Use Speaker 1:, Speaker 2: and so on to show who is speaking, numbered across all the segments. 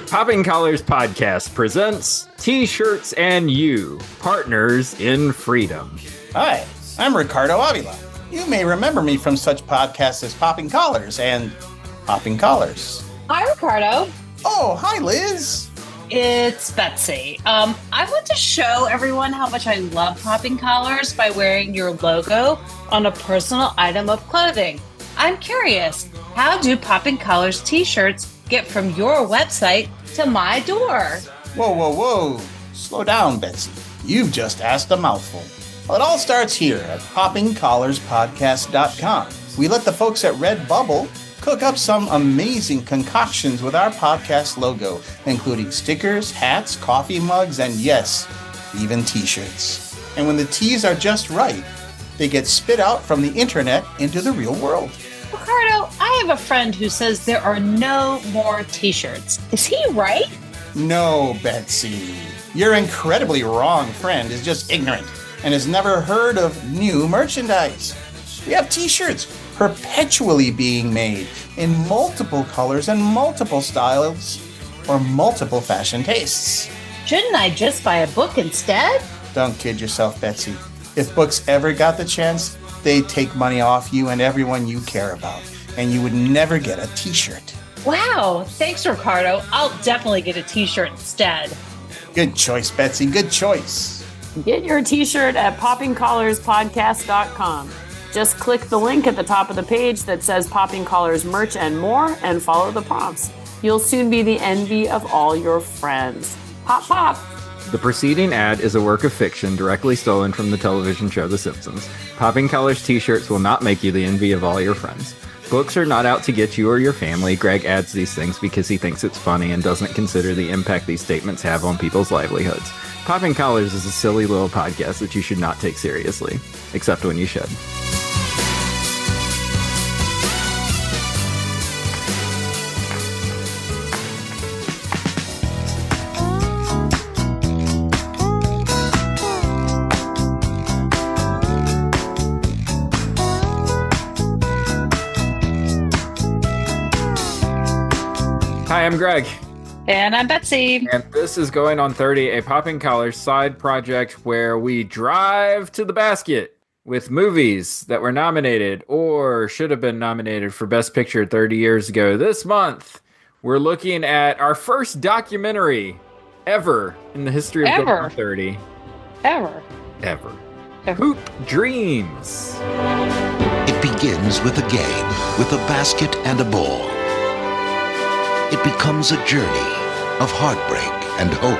Speaker 1: Popping Collars Podcast presents T-Shirts and You, Partners in Freedom.
Speaker 2: Hi, I'm Ricardo Avila. You may remember me from such podcasts as Popping Collars and Popping Collars.
Speaker 3: Hi, Ricardo.
Speaker 2: Oh, hi, Liz.
Speaker 3: It's Betsy. I want to show everyone how much I love Popping Collars by wearing your logo on a personal item of clothing. I'm curious, how do Popping Collars t-shirts get from your website to my door?
Speaker 2: Whoa. Slow down, Betsy. You've just asked a mouthful. Well, it all starts here at poppingcollarspodcast.com. We let the folks at Redbubble cook up some amazing concoctions with our podcast logo, including stickers, hats, coffee mugs, and yes, even t-shirts. And when the teas are just right, they get spit out from the internet into the real world.
Speaker 3: Ricardo, I have a friend who says there are no more t-shirts. Is he right?
Speaker 2: No, Betsy. Your incredibly wrong friend is just ignorant and has never heard of new merchandise. We have t-shirts perpetually being made in multiple colors and multiple styles or multiple fashion tastes.
Speaker 3: Shouldn't I just buy a book instead?
Speaker 2: Don't kid yourself, Betsy. If books ever got the chance, they'd take money off you and everyone you care about, and you would never get a t-shirt.
Speaker 3: Wow, thanks, Ricardo. I'll definitely get a t-shirt instead.
Speaker 2: Good choice, Betsy. Good choice.
Speaker 4: Get your t-shirt at poppingcollarspodcast.com. Just click the link at the top of the page that says Popping Collars merch and more and follow the prompts. You'll soon be the envy of all your friends. Pop, pop.
Speaker 1: The preceding ad is a work of fiction directly stolen from the television show The Simpsons. Popping Collars t-shirts will not make you the envy of all your friends. Books are not out to get you or your family. Greg adds these things because he thinks it's funny and doesn't consider the impact these statements have on people's livelihoods. Popping Collars is a silly little podcast that you should not take seriously, except when you should. Hi, I'm Greg.
Speaker 3: And I'm Betsy.
Speaker 1: And this is Going on 30, a Popping Collars side project where we drive to the basket with movies that were nominated or should have been nominated for Best Picture 30 years ago. This month, we're looking at our first documentary ever in the history of Going on 30.
Speaker 3: Ever.
Speaker 1: Hoop Dreams.
Speaker 5: It begins with a game, with a basket and a ball. It becomes a journey of heartbreak and hope,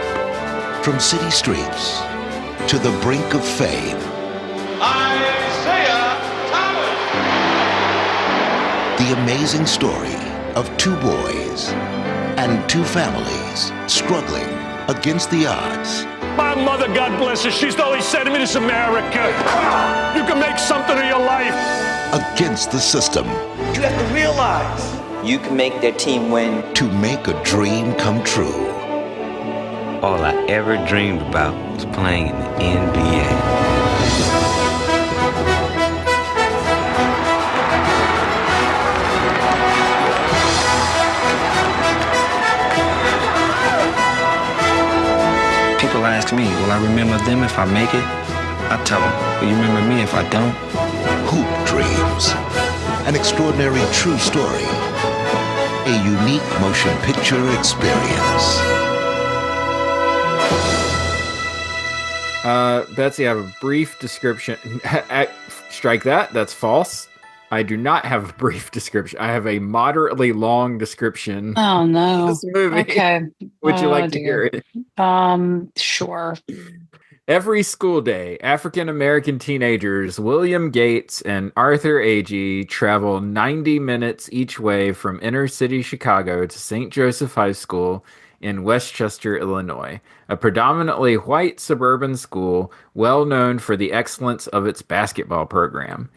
Speaker 5: from city streets to the brink of fame.
Speaker 6: Isaiah Thomas!
Speaker 5: The amazing story of two boys and two families struggling against the odds.
Speaker 6: My mother, God bless her, she's always said to me, this America, you can make something of your life.
Speaker 5: Against the system.
Speaker 7: You have to realize you can make their team win.
Speaker 5: To make a dream come true.
Speaker 8: All I ever dreamed about was playing in the NBA. People ask me, will I remember them if I make it? I tell them, will you remember me if I don't?
Speaker 5: Hoop Dreams. An extraordinary true story. A unique motion picture experience.
Speaker 1: Betsy, I have a brief description. Strike that. That's false. I do not have a brief description. I have a moderately long description.
Speaker 3: Oh, no.
Speaker 1: Of this movie.
Speaker 3: Okay.
Speaker 1: Would you like to hear it?
Speaker 3: Sure.
Speaker 1: Every school day, African-American teenagers William Gates and Arthur Agee travel 90 minutes each way from inner-city Chicago to St. Joseph High School in Westchester, Illinois, a predominantly white suburban school well known for the excellence of its basketball program.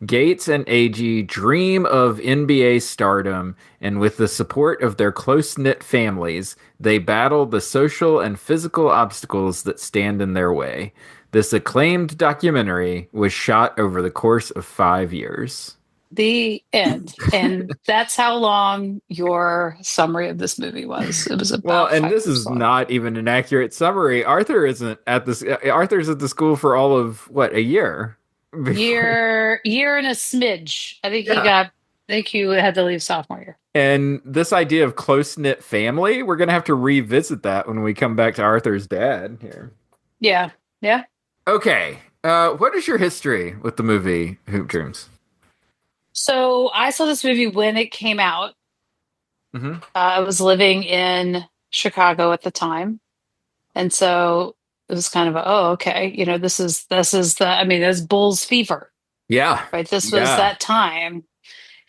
Speaker 1: Gates and Agee dream of NBA stardom, and with the support of their close-knit families, they battle the social and physical obstacles that stand in their way. This acclaimed documentary was shot over the course of 5 years.
Speaker 3: The end. And that's how long your summary of this movie was. It was
Speaker 1: Well,
Speaker 3: about
Speaker 1: and
Speaker 3: 5
Speaker 1: this
Speaker 3: minutes
Speaker 1: is
Speaker 3: long.
Speaker 1: not even an accurate summary. Arthur isn't at this. Arthur's at the school for all of what, a year before.
Speaker 3: Year and a smidge.
Speaker 1: Yeah.
Speaker 3: I think he had to leave sophomore year.
Speaker 1: And this idea of close knit family, we're gonna have to revisit that when we come back to Arthur's dad here.
Speaker 3: Yeah. Yeah.
Speaker 1: Okay. What is your history with the movie Hoop Dreams?
Speaker 3: So I saw this movie when it came out.
Speaker 1: Hmm.
Speaker 3: I was living in Chicago at the time. And so it was kind of okay, this is that's Bulls fever,
Speaker 1: Yeah.
Speaker 3: right? This was
Speaker 1: Yeah.
Speaker 3: that time.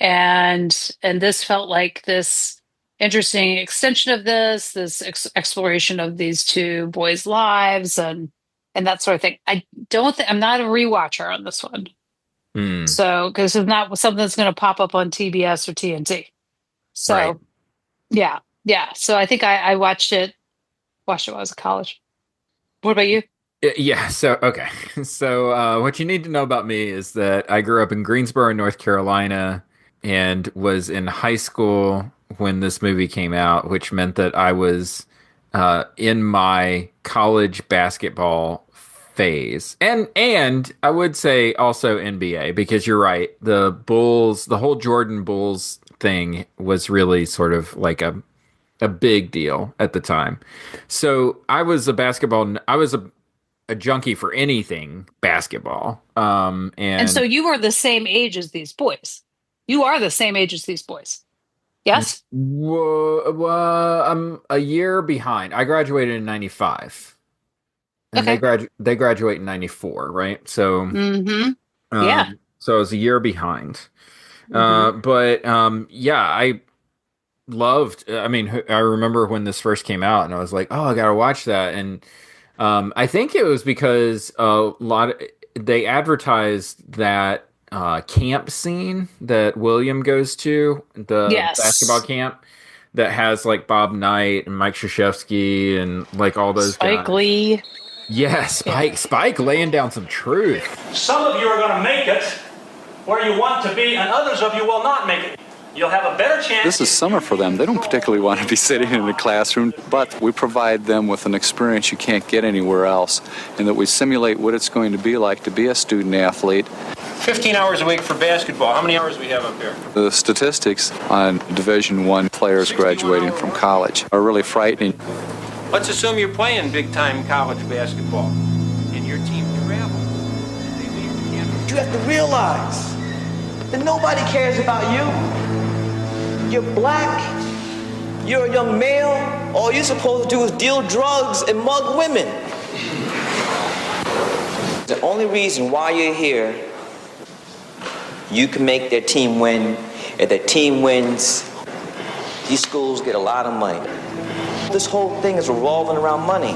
Speaker 3: And this felt like this interesting extension of this exploration of these two boys' lives and that sort of thing. I don't think I'm not a rewatcher on this one.
Speaker 1: Hmm.
Speaker 3: So, because it's not something that's going to pop up on TBS or TNT. So,
Speaker 1: Right.
Speaker 3: yeah, yeah. So I think I watched it when I was in college. What about you?
Speaker 1: Yeah. So, okay. So, what you need to know about me is that I grew up in Greensboro, North Carolina, and was in high school when this movie came out, which meant that I was in my college basketball phase, and I would say also NBA, because you're right. The Bulls, the whole Jordan Bulls thing was really sort of like a big deal at the time. So I was a junkie for anything basketball.
Speaker 3: And so
Speaker 1: And
Speaker 3: you were the same age as these boys. You are the same age as these boys. Yes?
Speaker 1: I'm a year behind. I graduated in 95 and
Speaker 3: Okay.
Speaker 1: they graduate in 94, right? So,
Speaker 3: Mm-hmm. Yeah.
Speaker 1: so I was a year behind.
Speaker 3: Mm-hmm.
Speaker 1: But yeah, I loved, I mean, I remember when this first came out and I was like, oh, I gotta watch that. And I think it was because they advertised that camp scene that William goes to, the basketball
Speaker 3: Yes.
Speaker 1: camp that has like Bob Knight and Mike Krzyzewski and like all those
Speaker 3: Spike
Speaker 1: guys.
Speaker 3: Lee.
Speaker 1: Yeah,
Speaker 3: Yeah.
Speaker 1: Spike laying down some truth.
Speaker 9: Some of you are going to make it where you want to be, and others of you will not make it. You'll have a better chance.
Speaker 10: This is summer for them. They don't particularly want to be sitting in a classroom, but we provide them with an experience you can't get anywhere else, and that we simulate what it's going to be like to be a student athlete.
Speaker 9: 15 hours a week for basketball. How many hours we have up here?
Speaker 10: The statistics on Division I players graduating from college are really frightening.
Speaker 9: Let's assume you're playing big-time college basketball, and your team travels.
Speaker 11: You have to realize that nobody cares about you. You're black, you're a young male, all you're supposed to do is deal drugs and mug women.
Speaker 7: The only reason why you're here, you can make their team win. If their team wins, these schools get a lot of money. This whole thing is revolving around money.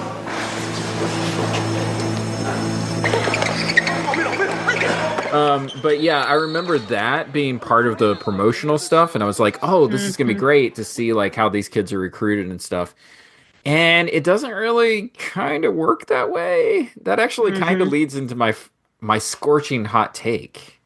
Speaker 1: But yeah, I remember that being part of the promotional stuff, and I was like, oh, this is gonna be great to see like how these kids are recruited and stuff. And it doesn't really kind of work that way. That actually kind of leads into my scorching hot take.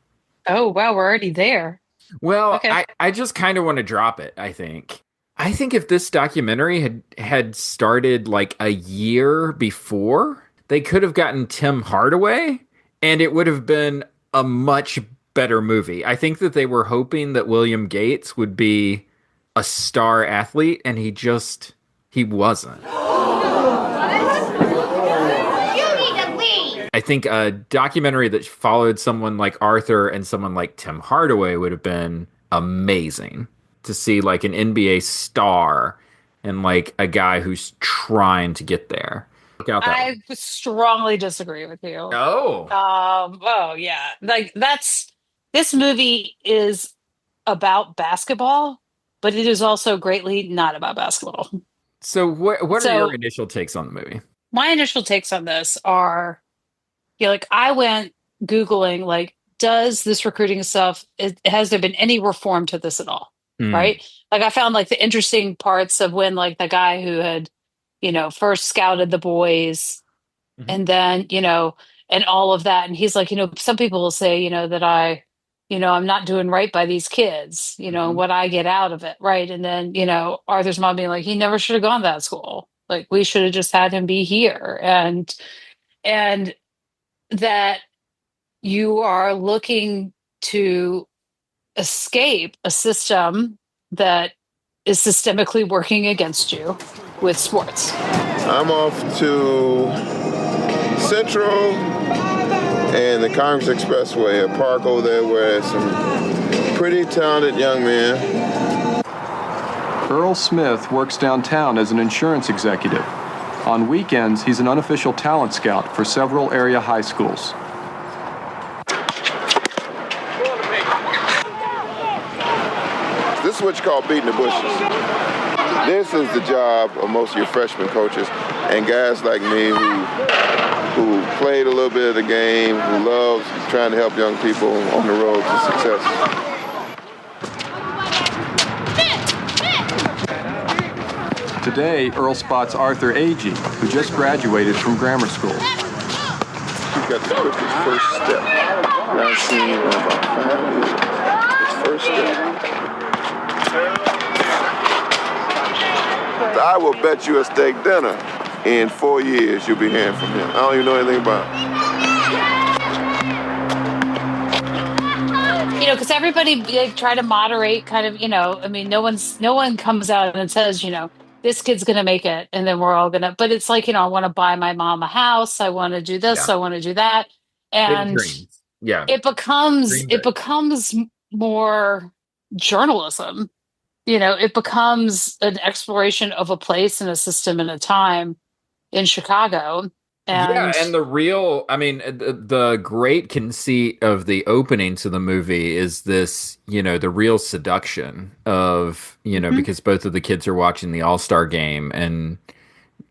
Speaker 3: Oh, wow. We're already there.
Speaker 1: Well,
Speaker 3: Okay.
Speaker 1: I just kind of want to drop it, I think. I think if this documentary had started like a year before, they could have gotten Tim Hardaway and it would have been a much better movie. I think that they were hoping that William Gates would be a star athlete and he wasn't. I think a documentary that followed someone like Arthur and someone like Tim Hardaway would have been amazing to see, like an NBA star and like a guy who's trying to get there. Look out that
Speaker 3: I
Speaker 1: way.
Speaker 3: strongly disagree with you.
Speaker 1: Oh.
Speaker 3: Oh yeah. Like this movie is about basketball, but it is also greatly not about basketball.
Speaker 1: So what are
Speaker 3: So-
Speaker 1: your initial takes on the movie?
Speaker 3: My initial takes on this are, like I went Googling, like, does this recruiting stuff, has there been any reform to this at all?
Speaker 1: Mm.
Speaker 3: Right? Like I found like the interesting parts of when like the guy who had, first scouted the boys
Speaker 1: Mhm.
Speaker 3: and then, and all of that. And he's like, some people will say, that I, I'm not doing right by these kids, what I get out of it, right? And then, Arthur's mom being like, he never should have gone to that school. Like, we should have just had him be here. And that you are looking to escape a system that is systemically working against you with sports.
Speaker 12: I'm off to Central and the Congress Expressway, a park over there where some pretty talented young men.
Speaker 13: Earl Smith works downtown as an insurance executive. On weekends, he's an unofficial talent scout for several area high schools.
Speaker 12: This is what you call beating the bushes. This is the job of most of your freshman coaches and guys like me who played a little bit of the game, who loves trying to help young people on the road to success.
Speaker 13: Today, Earl spots Arthur Agee, who just graduated from grammar school.
Speaker 12: He's got the quickest first step I've seen in about 5 years. His first step. I will bet you a steak dinner in 4 years you'll be hearing from him. I don't even know anything about him.
Speaker 3: Because everybody try to moderate kind of, no one comes out and says, this kid's going to make it. And then we're all going to, but it's like, I want to buy my mom a house. I want to do this. I want to do that. And it becomes more journalism. It becomes an exploration of a place and a system and a time in Chicago.
Speaker 1: And the real, the great conceit of the opening to the movie is this, the real seduction of, because both of the kids are watching the All-Star game and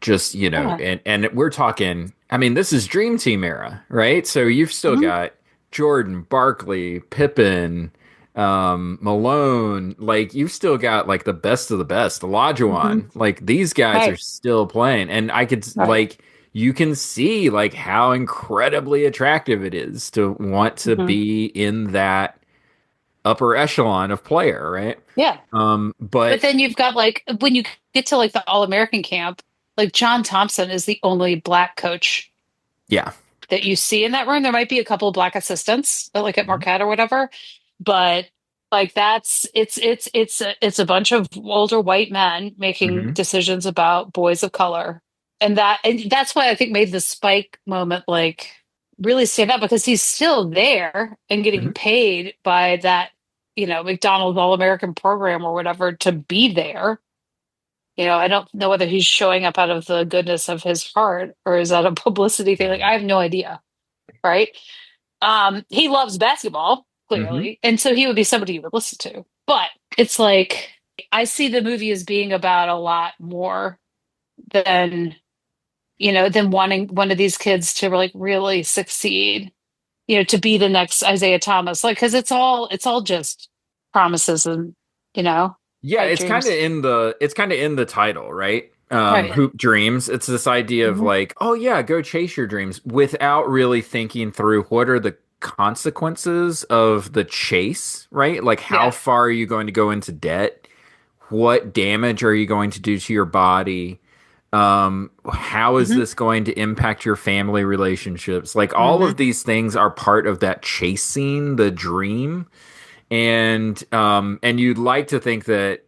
Speaker 1: just, and we're talking, this is Dream Team era, right? So you've still got Jordan, Barkley, Pippen, Malone, like you've still got like the best of the best, Olajuwon, like these guys are still playing, and I could like you can see like how incredibly attractive it is to want to be in that upper echelon of player, right?
Speaker 3: Yeah.
Speaker 1: But
Speaker 3: then you've got like when you get to like the All-American camp, like John Thompson is the only black coach.
Speaker 1: Yeah.
Speaker 3: That you see in that room. There might be a couple of black assistants, like at Marquette or whatever. But like it's a bunch of older white men making decisions about boys of color, and that's why I think made the Spike moment like really stand out, because he's still there and getting paid by that McDonald's All-American program or whatever to be there. I don't know whether he's showing up out of the goodness of his heart or is that a publicity thing. Like I have no idea, right? He loves basketball. Clearly. And so he would be somebody you would listen to. But it's like, I see the movie as being about a lot more than, than wanting one of these kids to like really succeed, to be the next Isaiah Thomas. Like, cause it's all just promises and,
Speaker 1: yeah, it's kind of in the title, right? Hoop dreams. It's this idea of like, oh yeah, go chase your dreams without really thinking through what are the consequences of the chase, right? Like how far are you going to go into debt? What damage are you going to do to your body? How is this going to impact your family relationships? Like all of these things are part of that chasing the dream. And you'd like to think that,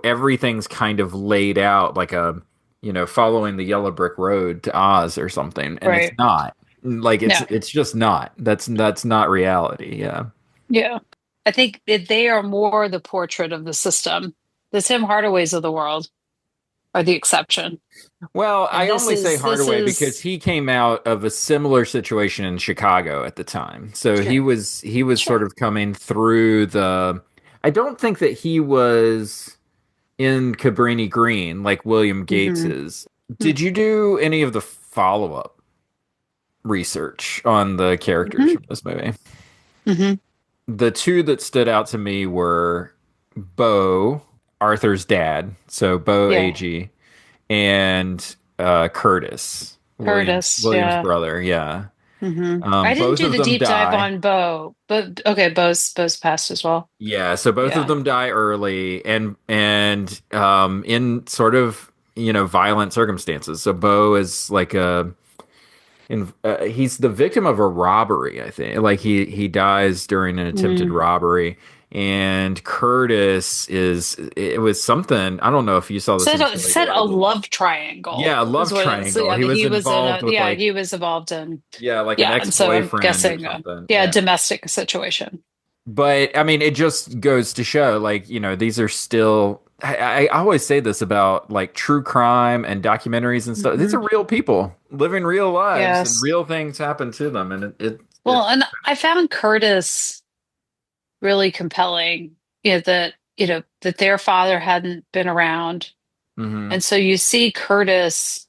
Speaker 1: everything's kind of laid out like a, following the yellow brick road to Oz or something. And it's not. Like it's just not. That's not reality.
Speaker 3: Yeah. I think that they are more the portrait of the system. The Tim Hardaways of the world are the exception.
Speaker 1: Well, I only say Hardaway because he came out of a similar situation in Chicago at the time. So he was sort of coming through I don't think that he was in Cabrini Green like William Gates is. Did you do any of the follow-up research on the characters from this movie? The two that stood out to me were Bo, Arthur's dad, so Bo Agee, and Curtis, William's brother. Yeah.
Speaker 3: I didn't
Speaker 1: Both
Speaker 3: do
Speaker 1: of
Speaker 3: the
Speaker 1: them
Speaker 3: deep dive
Speaker 1: die.
Speaker 3: on Bo, but okay, Bo's passed as well.
Speaker 1: Yeah, so both of
Speaker 3: Yeah.
Speaker 1: them die early and in sort of, violent circumstances. So Bo is like he's the victim of a robbery, I think. Like he dies during an attempted
Speaker 3: Mm.
Speaker 1: robbery. And Curtis it was something, I don't know if you saw this in Philly,
Speaker 3: Said
Speaker 1: but
Speaker 3: a love triangle
Speaker 1: yeah, a
Speaker 3: is
Speaker 1: love
Speaker 3: what it is. So,
Speaker 1: triangle.
Speaker 3: yeah,
Speaker 1: He was
Speaker 3: he was in
Speaker 1: involved
Speaker 3: a
Speaker 1: with like,
Speaker 3: he was involved in
Speaker 1: like an
Speaker 3: and so I'm
Speaker 1: ex-boyfriend or
Speaker 3: guessing
Speaker 1: something.
Speaker 3: yeah, domestic situation.
Speaker 1: But I mean, it just goes to show, like, these are still. I always say this about like true crime and documentaries and stuff. These
Speaker 3: Mhm.
Speaker 1: are real people living real lives, and
Speaker 3: Yes.
Speaker 1: real things happen to them. And
Speaker 3: Well, and I found Curtis really compelling, that their father hadn't been around.
Speaker 1: Mhm.
Speaker 3: And so you see Curtis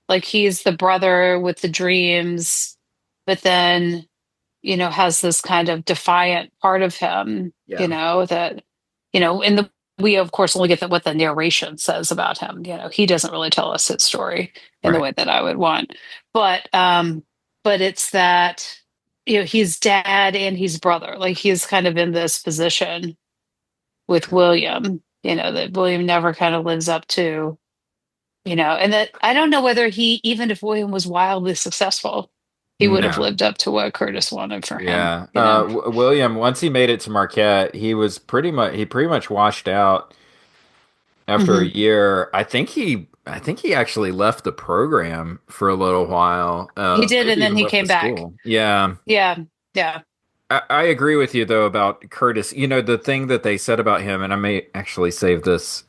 Speaker 3: like he's the brother with the dreams, but then, has this kind of defiant part of him,
Speaker 1: Yeah.
Speaker 3: that, in the we of course only get what the narration says about him. He doesn't really tell us his story in the
Speaker 1: Right.
Speaker 3: way that I would want. But it's that, he's dad and he's brother. Like he's kind of in this position with William, that William never kind of lives up to, and that I don't know whether even if William was wildly successful, he would have
Speaker 1: No.
Speaker 3: lived up to what Curtis wanted for him,
Speaker 1: Yeah. William, once he made it to Marquette, he pretty much washed out after a
Speaker 3: Hmm.
Speaker 1: year. I think he actually left the program for a little while.
Speaker 3: He did,
Speaker 1: Maybe
Speaker 3: and then
Speaker 1: even
Speaker 3: he
Speaker 1: left the
Speaker 3: came back.
Speaker 1: school. Yeah.
Speaker 3: Yeah, yeah.
Speaker 1: I agree with you though about Curtis. The thing that they said about him, and I may actually save this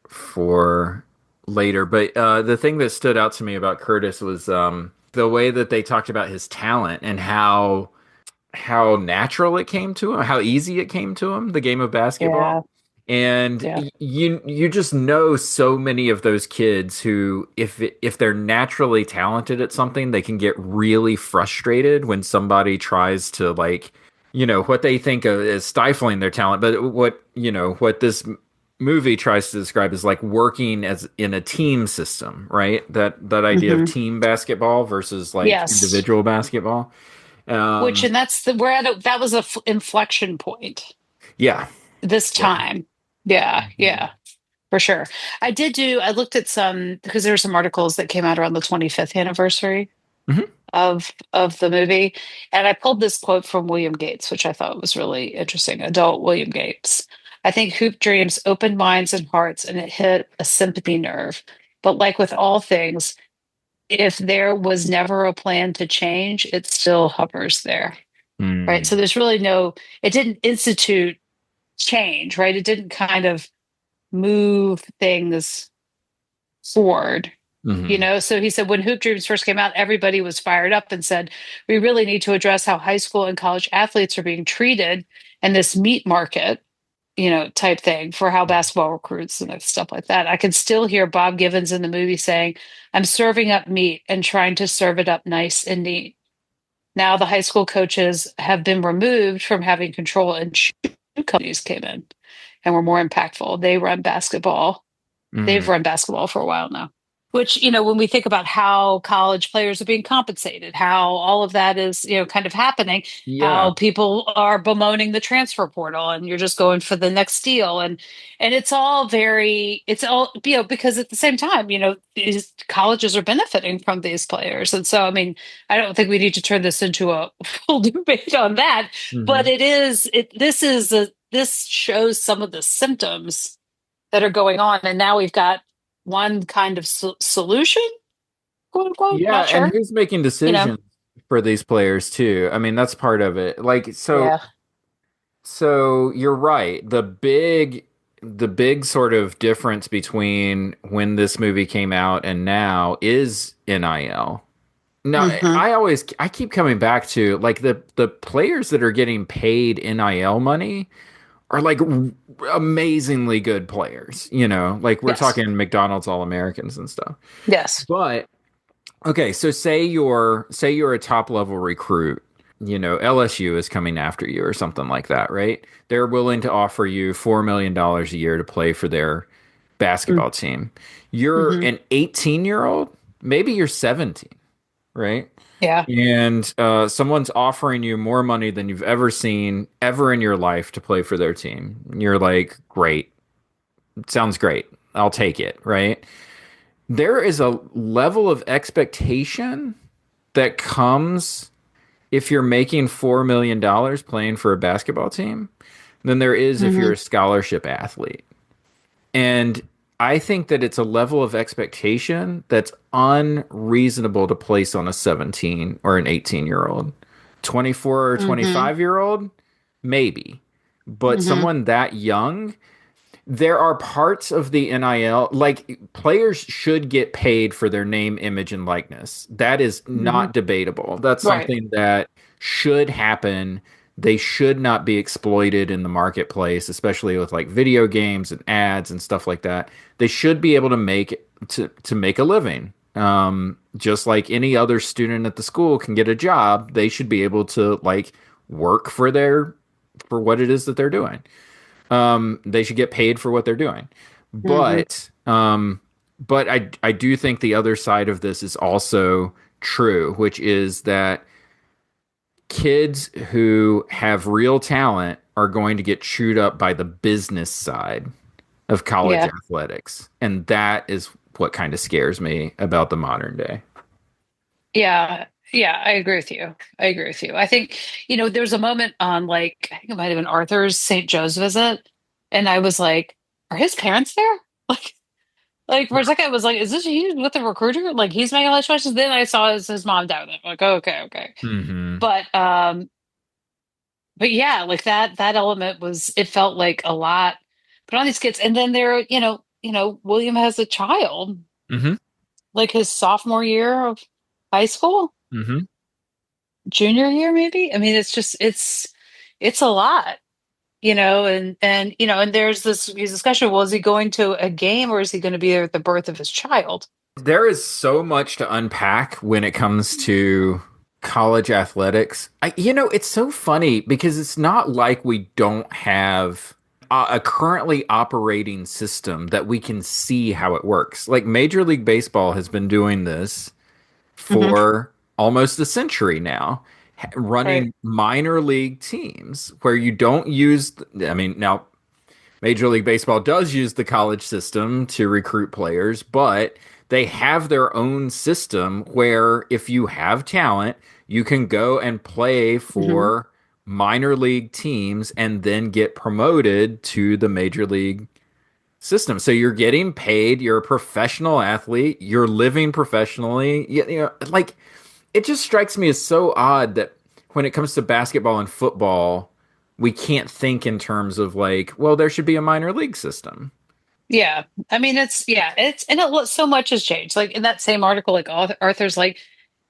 Speaker 1: for later, but the thing that stood out to me about Curtis was the way that they talked about his talent and how natural it came to him, how easy it came to him, the game of basketball.
Speaker 3: Yeah.
Speaker 1: And
Speaker 3: Yeah.
Speaker 1: you just know so many of those kids who, if they're naturally talented at something, they can get really frustrated when somebody tries to, like, what they think of as stifling their talent. But what this movie tries to describe is like working as in a team system, right? That idea of
Speaker 3: Hmm.
Speaker 1: team basketball versus like
Speaker 3: Yes.
Speaker 1: individual basketball.
Speaker 3: And that's that was a inflection point
Speaker 1: Yeah.
Speaker 3: this time. Yeah, yeah, for sure. I looked at some because there were some articles that came out around the 25th anniversary
Speaker 1: Mhm.
Speaker 3: of the movie, and I pulled this quote from William Gates, which I thought was really interesting. Adult William Gates. I think Hoop Dreams opened minds and hearts, and it hit a sympathy nerve. But like with all things, if there was never a plan to change, it still hovers there, right?
Speaker 1: Mm.
Speaker 3: So there's really it didn't institute change, right? It didn't kind of move things forward.
Speaker 1: Mhm.
Speaker 3: So he said when Hoop Dreams first came out, everybody was fired up and said, we really need to address how high school and college athletes are being treated and this meat market, type thing for how basketball recruits and stuff like that. I can still hear Bob Givens in the movie saying, I'm serving up meat and trying to serve it up nice and neat. Now the high school coaches have been removed from having control and shoe companies came in and were more impactful. They run basketball. They've
Speaker 1: Mhm.
Speaker 3: run basketball for a while now. Which, when we think about how college players are being compensated, how all of that is, kind of happening,
Speaker 1: Yeah.
Speaker 3: how people are bemoaning the transfer portal and you're just going for the next deal. And it's all because at the same time, these colleges are benefiting from these players. And so, I mean, I don't think we need to turn this into a full debate on that, but
Speaker 1: Mhm.
Speaker 3: this shows some of the symptoms that are going on. And now we've got one kind of solution, quote unquote,
Speaker 1: Yeah,
Speaker 3: not
Speaker 1: and
Speaker 3: sure.
Speaker 1: who's making decisions for these players too? I mean, that's part of it. Like,
Speaker 3: Yeah.
Speaker 1: so you're right. The big sort of difference between when this movie came out and now is NIL. Now,
Speaker 3: Mhm.
Speaker 1: I keep coming back to like the players that are getting paid NIL money are like amazingly good players, like we're
Speaker 3: Yes.
Speaker 1: talking McDonald's All-Americans and stuff.
Speaker 3: Yes.
Speaker 1: But okay, so say you're a top level recruit, LSU is coming after you or something like that, right? They're willing to offer you $4 million a year to play for their basketball team. You're
Speaker 3: Mm-hmm.
Speaker 1: an 18-year-old, maybe you're 17. right?
Speaker 3: Yeah.
Speaker 1: And someone's offering you more money than you've ever seen ever in your life to play for their team. And you're like, great, sounds great. I'll take it, right? There is a level of expectation that comes if you're making $4 million playing for a basketball team than there is if you're a scholarship athlete. And I think that it's a level of expectation that's unreasonable to place on a 17 or an 18-year-old. 24 or 25-year-old, maybe. But someone that young, there are parts of the NIL, like players should get paid for their name, image, and likeness. That is not debatable. That's
Speaker 3: Right.
Speaker 1: something that should happen. They should not be exploited in the marketplace, especially with like video games and ads and stuff like that. They should be able to make a living. Just like any other student at the school can get a job, they should be able to like work for what it is that they're doing. They should get paid for what they're doing. But I do think the other side of this is also true, which is that kids who have real talent are going to get chewed up by the business side of college athletics. And that is what kind of scares me about the modern day.
Speaker 3: Yeah. Yeah, I agree with you. I think, there's a moment on like, I think it might have been Arthur's St. Joe's visit. And I was like, are his parents there? Like for a second, I was like, is this he with the recruiter? Like he's making all these choices. Then I saw his mom down there. I'm like, oh, okay.
Speaker 1: Mm-hmm.
Speaker 3: But yeah, like that element it felt like a lot put on these kids. And then William has a child, like his sophomore year of high school, junior year, maybe. I mean, it's a lot, and there's this discussion. Well, is he going to a game or is he going to be there at the birth of his child?
Speaker 1: There is so much to unpack when it comes to college athletics. It's so funny because it's not like we don't have a currently operating system that we can see how it works. Like Major League Baseball has been doing this for almost a century now, running minor league teams where you don't use, now Major League Baseball does use the college system to recruit players, but they have their own system where if you have talent, you can go and play for minor league teams and then get promoted to the major league system. So you're getting paid, you're a professional athlete, you're living professionally. Like it just strikes me as so odd that when it comes to basketball and football, we can't think in terms of like, well, there should be a minor league system.
Speaker 3: Yeah. I mean, so much has changed. Like in that same article, like Arthur's like,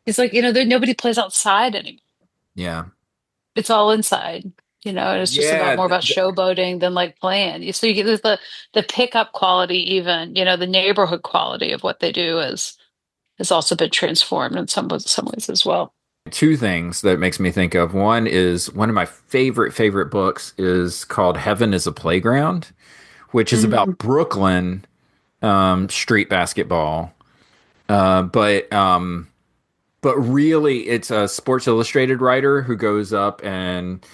Speaker 3: he's like, nobody plays outside anymore.
Speaker 1: Yeah.
Speaker 3: It's all inside, and it's just more about showboating than like playing. So you get the pickup quality, even, the neighborhood quality of what they do has also been transformed in some ways as well.
Speaker 1: Two things that makes me think of. One is one of my favorite books is called Heaven is a Playground, which is about Brooklyn street basketball. But really it's a Sports Illustrated writer who goes up and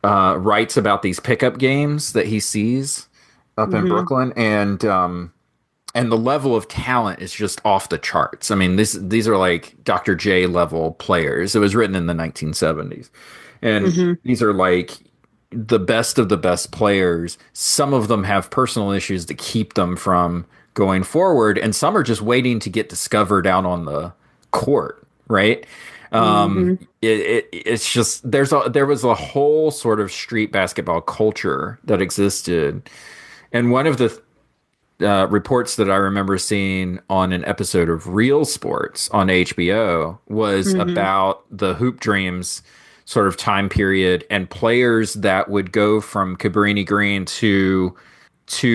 Speaker 1: writes about these pickup games that he sees up in Brooklyn. And the level of talent is just off the charts. I mean, these are like Dr. J level players. It was written in the 1970s. And these are like the best of the best players. Some of them have personal issues that keep them from going forward. And some are just waiting to get discovered out on the court, right? It's just, there was a whole sort of street basketball culture that existed. And one of the reports that I remember seeing on an episode of Real Sports on HBO was about the Hoop Dreams sort of time period and players that would go from Cabrini Green to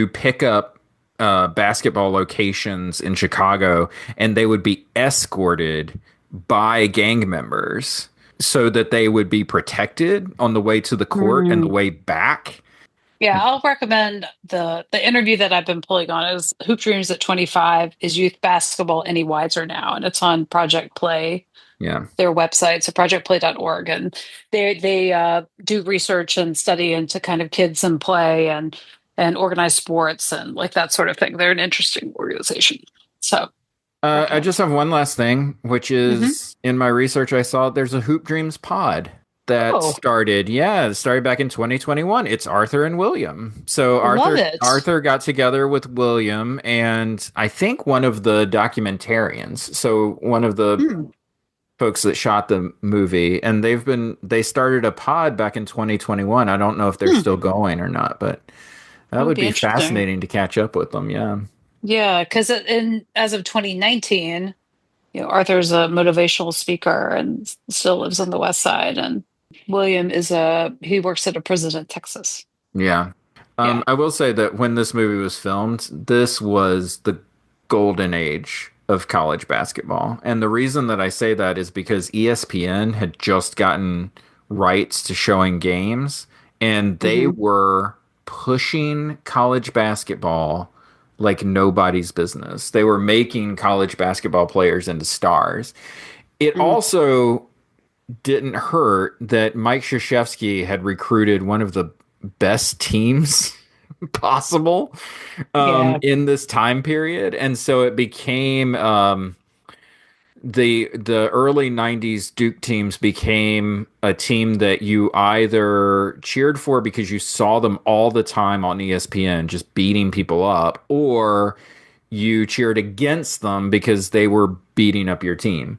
Speaker 1: pick up basketball locations in Chicago, and they would be escorted by gang members so that they would be protected on the way to the court and the way back.
Speaker 3: Yeah, I'll recommend the interview that I've been pulling on is Hoop Dreams at 25 is youth basketball any wiser now, and it's on Project Play
Speaker 1: Yeah.
Speaker 3: their website, so projectplay.org, and they do research and study into kind of kids and play and organized sports and like that sort of thing. They're an interesting organization. So
Speaker 1: I just have one last thing, which is in my research, I saw there's a Hoop Dreams pod that started. Yeah, it started back in 2021. It's Arthur and William. So Arthur got together with William and I think one of the documentarians. So one of the folks that shot the movie, and they started a pod back in 2021. I don't know if they're still going or not, but that would be fascinating to catch up with them. Yeah.
Speaker 3: Yeah, because as of 2019, Arthur's a motivational speaker and still lives on the West Side, and William he works at a prison in Texas.
Speaker 1: Yeah. I will say that when this movie was filmed, this was the golden age of college basketball. And the reason that I say that is because ESPN had just gotten rights to showing games, and they were pushing college basketball like nobody's business. They were making college basketball players into stars. It also didn't hurt that Mike Krzyzewski had recruited one of the best teams possible in this time period. And so it became the early 90s Duke teams became a team that you either cheered for because you saw them all the time on ESPN just beating people up, or you cheered against them because they were beating up your team.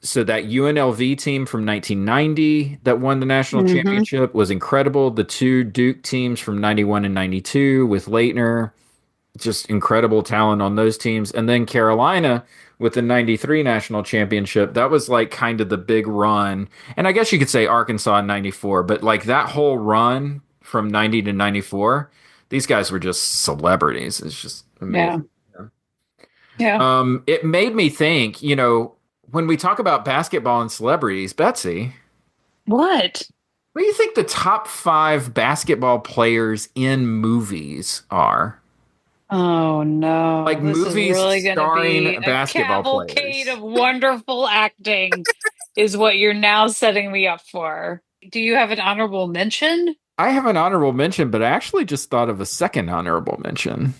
Speaker 1: So that UNLV team from 1990 that won the national championship was incredible. The two Duke teams from 91 and 92 with Leitner, just incredible talent on those teams. And then Carolina with the 93 national championship, that was like kind of the big run. And I guess you could say Arkansas in 94, but like that whole run from 90 to 94, these guys were just celebrities. It's just amazing.
Speaker 3: Yeah.
Speaker 1: It made me think, when we talk about basketball and celebrities, Betsy.
Speaker 3: What
Speaker 1: do you think the top 5 basketball players in movies are?
Speaker 3: Oh no!
Speaker 1: Like
Speaker 3: this
Speaker 1: movies
Speaker 3: is really
Speaker 1: starring
Speaker 3: be
Speaker 1: basketball
Speaker 3: a cavalcade of wonderful acting is what you're now setting me up for. Do you have an honorable mention?
Speaker 1: I have an honorable mention, but I actually just thought of a second honorable mention.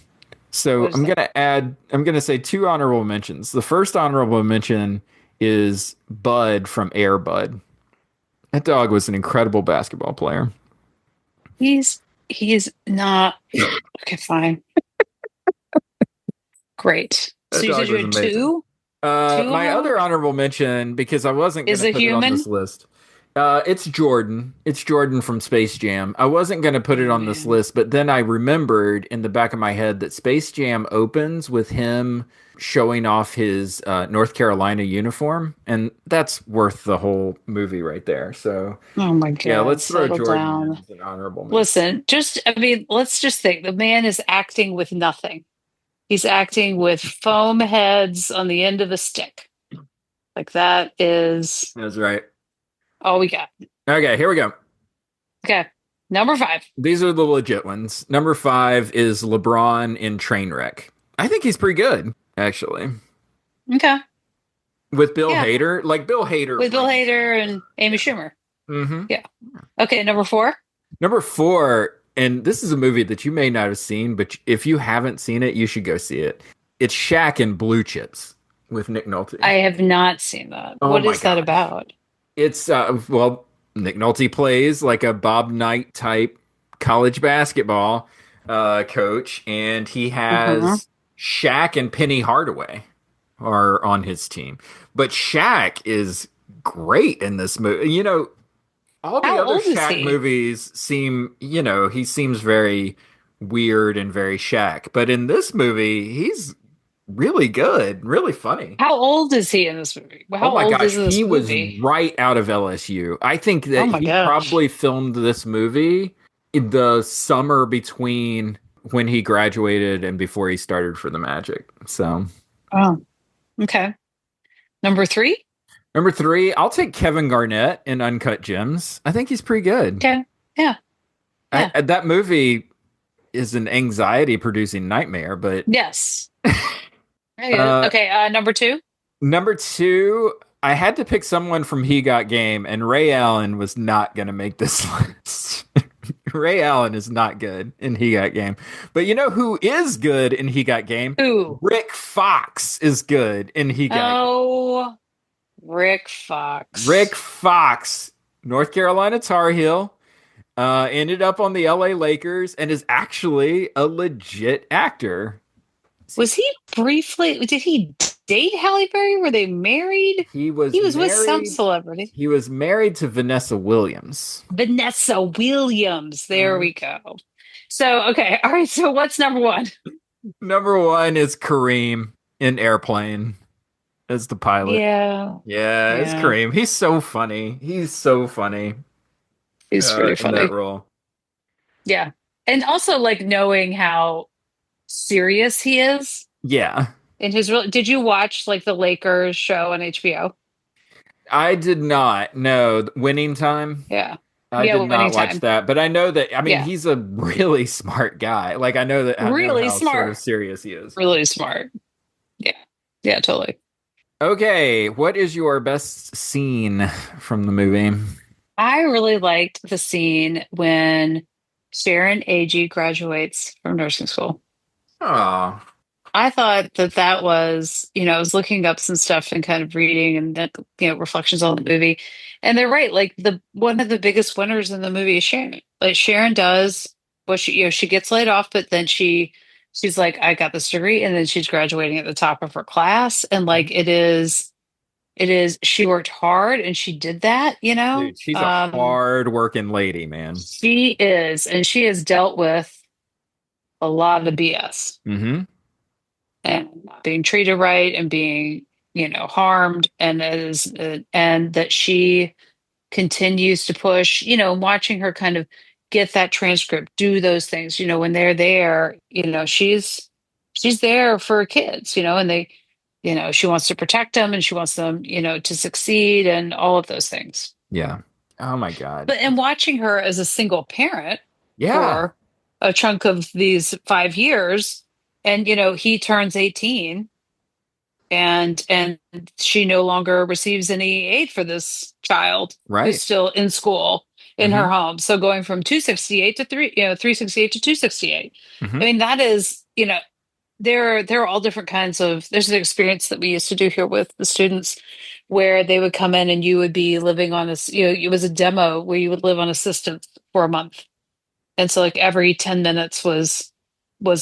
Speaker 1: So I'm going to say 2 honorable mentions. The first honorable mention is Bud from Air Bud. That dog was an incredible basketball player.
Speaker 3: He's not okay. Fine. Great. So you said you had 2?
Speaker 1: My other honorable mention, because I wasn't going to put it on this list. It's Jordan. It's Jordan from Space Jam. I wasn't going to put it on this list, but then I remembered in the back of my head that Space Jam opens with him showing off his North Carolina uniform, and that's worth the whole movie right there. So,
Speaker 3: oh my god,
Speaker 1: yeah, let's throw Jordan
Speaker 3: down.
Speaker 1: as an honorable mention.
Speaker 3: Listen, let's just think. The man is acting with nothing. He's acting with foam heads on the end of a stick. Like that is...
Speaker 1: That's right.
Speaker 3: All we got.
Speaker 1: Okay, here we go.
Speaker 3: Okay, number 5.
Speaker 1: These are the legit ones. Number 5 is LeBron in Trainwreck. I think he's pretty good, actually.
Speaker 3: Okay.
Speaker 1: With Bill Hader? Like Bill Hader.
Speaker 3: With Bill Hader and Amy Schumer.
Speaker 1: Mm-hmm.
Speaker 3: Yeah. Okay, number 4?
Speaker 1: Number 4... And this is a movie that you may not have seen, but if you haven't seen it, you should go see it. It's Shaq and Blue Chips with Nick Nolte.
Speaker 3: I have not seen that. What is that about?
Speaker 1: It's, Nick Nolte plays like a Bob Knight type college basketball coach, and he has Shaq and Penny Hardaway are on his team. But Shaq is great in this movie. All the other Shaq movies seem, he seems very weird and very Shaq. But in this movie, he's really good, really funny.
Speaker 3: How old is he in this movie? How old is this
Speaker 1: he
Speaker 3: movie?
Speaker 1: Was right out of LSU. I think that probably filmed this movie in the summer between when he graduated and before he started for the Magic. So,
Speaker 3: okay. Number 3?
Speaker 1: Number 3, I'll take Kevin Garnett in Uncut Gems. I think he's pretty good.
Speaker 3: Okay. Yeah.
Speaker 1: That movie is an anxiety-producing nightmare, but...
Speaker 3: Yes. Okay, number 2?
Speaker 1: Number 2, I had to pick someone from He Got Game, and Ray Allen was not going to make this list. Ray Allen is not good in He Got Game. But you know who is good in He Got Game?
Speaker 3: Who?
Speaker 1: Rick Fox is good in He Got Game.
Speaker 3: Oh, Rick Fox.
Speaker 1: Rick Fox, North Carolina Tar Heel, ended up on the LA Lakers and is actually a legit actor.
Speaker 3: Was he briefly? Did he date Halle Berry? Were they married?
Speaker 1: He was
Speaker 3: with some
Speaker 1: married-
Speaker 3: celebrity.
Speaker 1: He was married to Vanessa Williams.
Speaker 3: Vanessa Williams. There we go. So, okay. All right. So what's number one?
Speaker 1: Number one is Kareem in Airplane as the pilot.
Speaker 3: Yeah.
Speaker 1: Yeah, it's
Speaker 3: Yeah.
Speaker 1: Kareem. He's so funny. He's so funny.
Speaker 3: He's really
Speaker 1: in
Speaker 3: funny.
Speaker 1: that role.
Speaker 3: Yeah. And also like knowing how serious he is
Speaker 1: Yeah.
Speaker 3: in his real. Did you watch like the Lakers show on HBO?
Speaker 1: I did not know Winning Time.
Speaker 3: Yeah.
Speaker 1: I
Speaker 3: Yeah,
Speaker 1: did not
Speaker 3: Winning
Speaker 1: watch
Speaker 3: Time.
Speaker 1: that, but I know that. I mean,
Speaker 3: Yeah.
Speaker 1: he's a really smart guy. Like I know that. I know
Speaker 3: Really
Speaker 1: how
Speaker 3: smart.
Speaker 1: Sort of serious he is.
Speaker 3: Really smart. Yeah. Yeah, totally.
Speaker 1: Okay, what is your best scene from the movie?
Speaker 3: I really liked the scene when Sharon Agee graduates from nursing school.
Speaker 1: Oh,
Speaker 3: I thought that was, I was looking up some stuff and kind of reading and then, reflections on the movie. And they're right. Like one of the biggest winners in the movie is Sharon. Like Sharon does what she gets laid off, but then she's like, I got this degree, and then she's graduating at the top of her class. And like it is, she worked hard and she did that,
Speaker 1: dude, she's a hard working lady, man.
Speaker 3: She is, and she has dealt with a lot of BS.
Speaker 1: Mm-hmm.
Speaker 3: And not being treated right and being, harmed, and and that she continues to push, watching her kind of get that transcript, do those things, when they're there, she's there for kids, and they, she wants to protect them and she wants them, to succeed and all of those things.
Speaker 1: Yeah. Oh my God.
Speaker 3: But and watching her as a single parent
Speaker 1: Yeah.
Speaker 3: for a chunk of these 5 years, and he turns 18 and she no longer receives any aid for this child
Speaker 1: Right.
Speaker 3: who's still in school in her
Speaker 1: Mhm.
Speaker 3: home. So going from 268 to 368 to 268.
Speaker 1: Mhm.
Speaker 3: I mean, that is, there are all different kinds of. There's an experience that we used to do here with the students where they would come in and you would be living on this, it was a demo where you would live on assistance for a month. And so like every 10 minutes was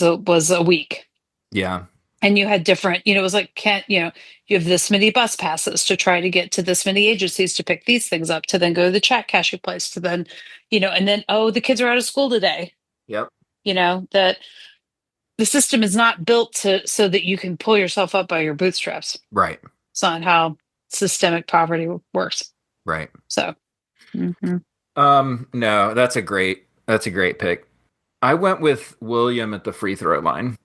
Speaker 3: a week.
Speaker 1: Yeah.
Speaker 3: And you had different, it was like, you have this many bus passes to try to get to this many agencies to pick these things up, to then go to the check cashing place, to then, and then, oh, the kids are out of school today.
Speaker 1: Yep.
Speaker 3: That the system is not built so that you can pull yourself up by your bootstraps.
Speaker 1: Right.
Speaker 3: It's not how systemic poverty works.
Speaker 1: Right.
Speaker 3: So,
Speaker 1: no, that's a great pick. I went with William at the free throw line.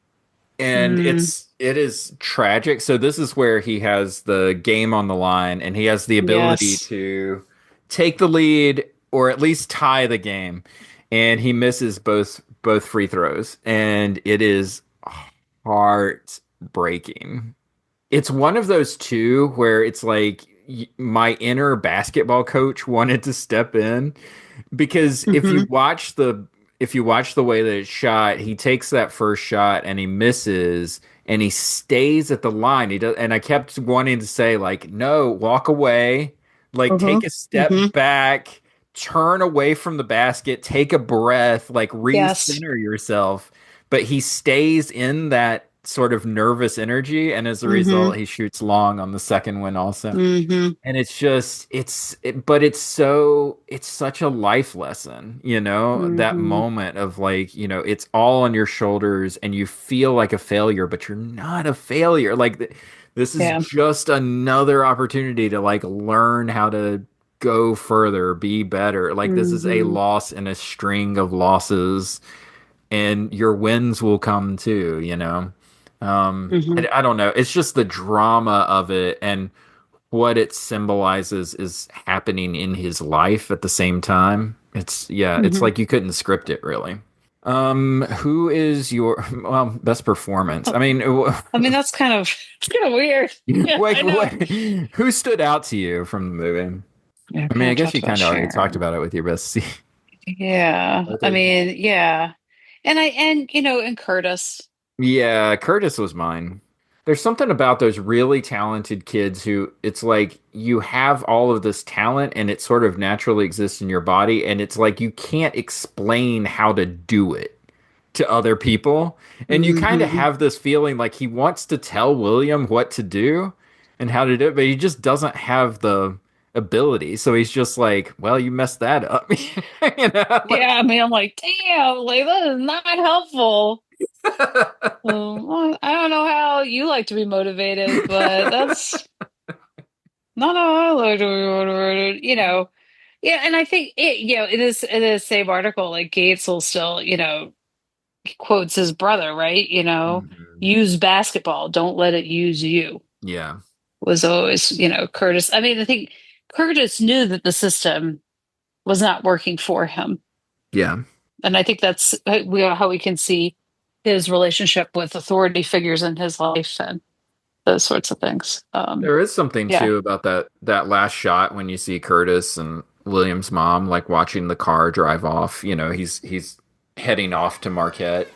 Speaker 1: And it is tragic. So this is where he has the game on the line and he has the ability
Speaker 3: Yes.
Speaker 1: to take the lead or at least tie the game. And he misses both free throws. And it is heartbreaking. It's one of those two where it's like my inner basketball coach wanted to step in, because if you watch the way that it's shot, he takes that first shot and he misses and he stays at the line. He does, and I kept wanting to say, like, no, walk away, like take a step back, turn away from the basket, take a breath, like recenter yourself. But he stays in that sort of nervous energy, and as a result, he shoots long on the second one also. And it's just but it's such a life lesson, that moment of like, it's all on your shoulders and you feel like a failure, but you're not a failure. Like this is just another opportunity to like learn how to go further, be better. Like this is a loss in a string of losses, and your wins will come too, I don't know. It's just the drama of it and what it symbolizes is happening in his life at the same time. It's like you couldn't script it really. Who is your best performance? I mean,
Speaker 3: I mean, that's kind of weird. Yeah,
Speaker 1: wait,
Speaker 3: I know.
Speaker 1: who stood out to you from the movie?
Speaker 3: Yeah,
Speaker 1: I mean, I
Speaker 3: kinda
Speaker 1: guess
Speaker 3: talked
Speaker 1: you
Speaker 3: about
Speaker 1: kind of already
Speaker 3: Sharon.
Speaker 1: talked about it with your best scene.
Speaker 3: Yeah. I mean, yeah. And and Curtis.
Speaker 1: Yeah, Curtis was mine. There's something about those really talented kids who it's like you have all of this talent and it sort of naturally exists in your body, and it's like you can't explain how to do it to other people. And you kind of
Speaker 3: Mhm.
Speaker 1: have this feeling like he wants to tell William what to do and how to do it, but he just doesn't have the ability. So he's just like, well, you messed that up.
Speaker 3: Yeah, I mean, I'm like, damn, like that is not helpful. Well, I don't know how you like to be motivated, but that's not how I like to be motivated. Yeah, and I think it is in the same article. Like Gates will still, he quotes his brother, right? Use basketball, don't let it use you.
Speaker 1: Yeah.
Speaker 3: Was always, Curtis. I mean, I think Curtis knew that the system was not working for him.
Speaker 1: Yeah.
Speaker 3: And I think that's how we can see his relationship with authority figures in his life and those sorts of things.
Speaker 1: There is something
Speaker 3: Yeah.
Speaker 1: too about that last shot when you see Curtis and William's mom like watching the car drive off. He's heading off to Marquette,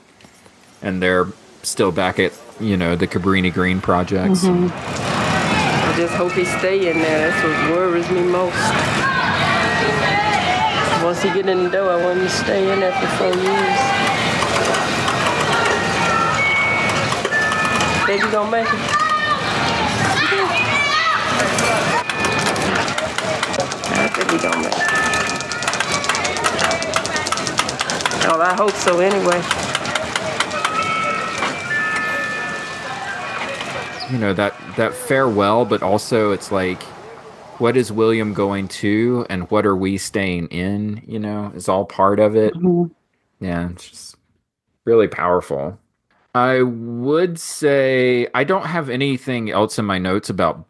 Speaker 1: and they're still back at the Cabrini Green projects.
Speaker 14: I just hope he stay in there. That's what worries me most. Once he get in the door, I want him to stay in there for 4 years. Think you gonna make it? I think he gonna make it. Oh, I hope so anyway.
Speaker 1: That farewell, but also it's like, what is William going to and what are we staying in, is all part of it. Yeah, it's just really powerful. I would say I don't have anything else in my notes about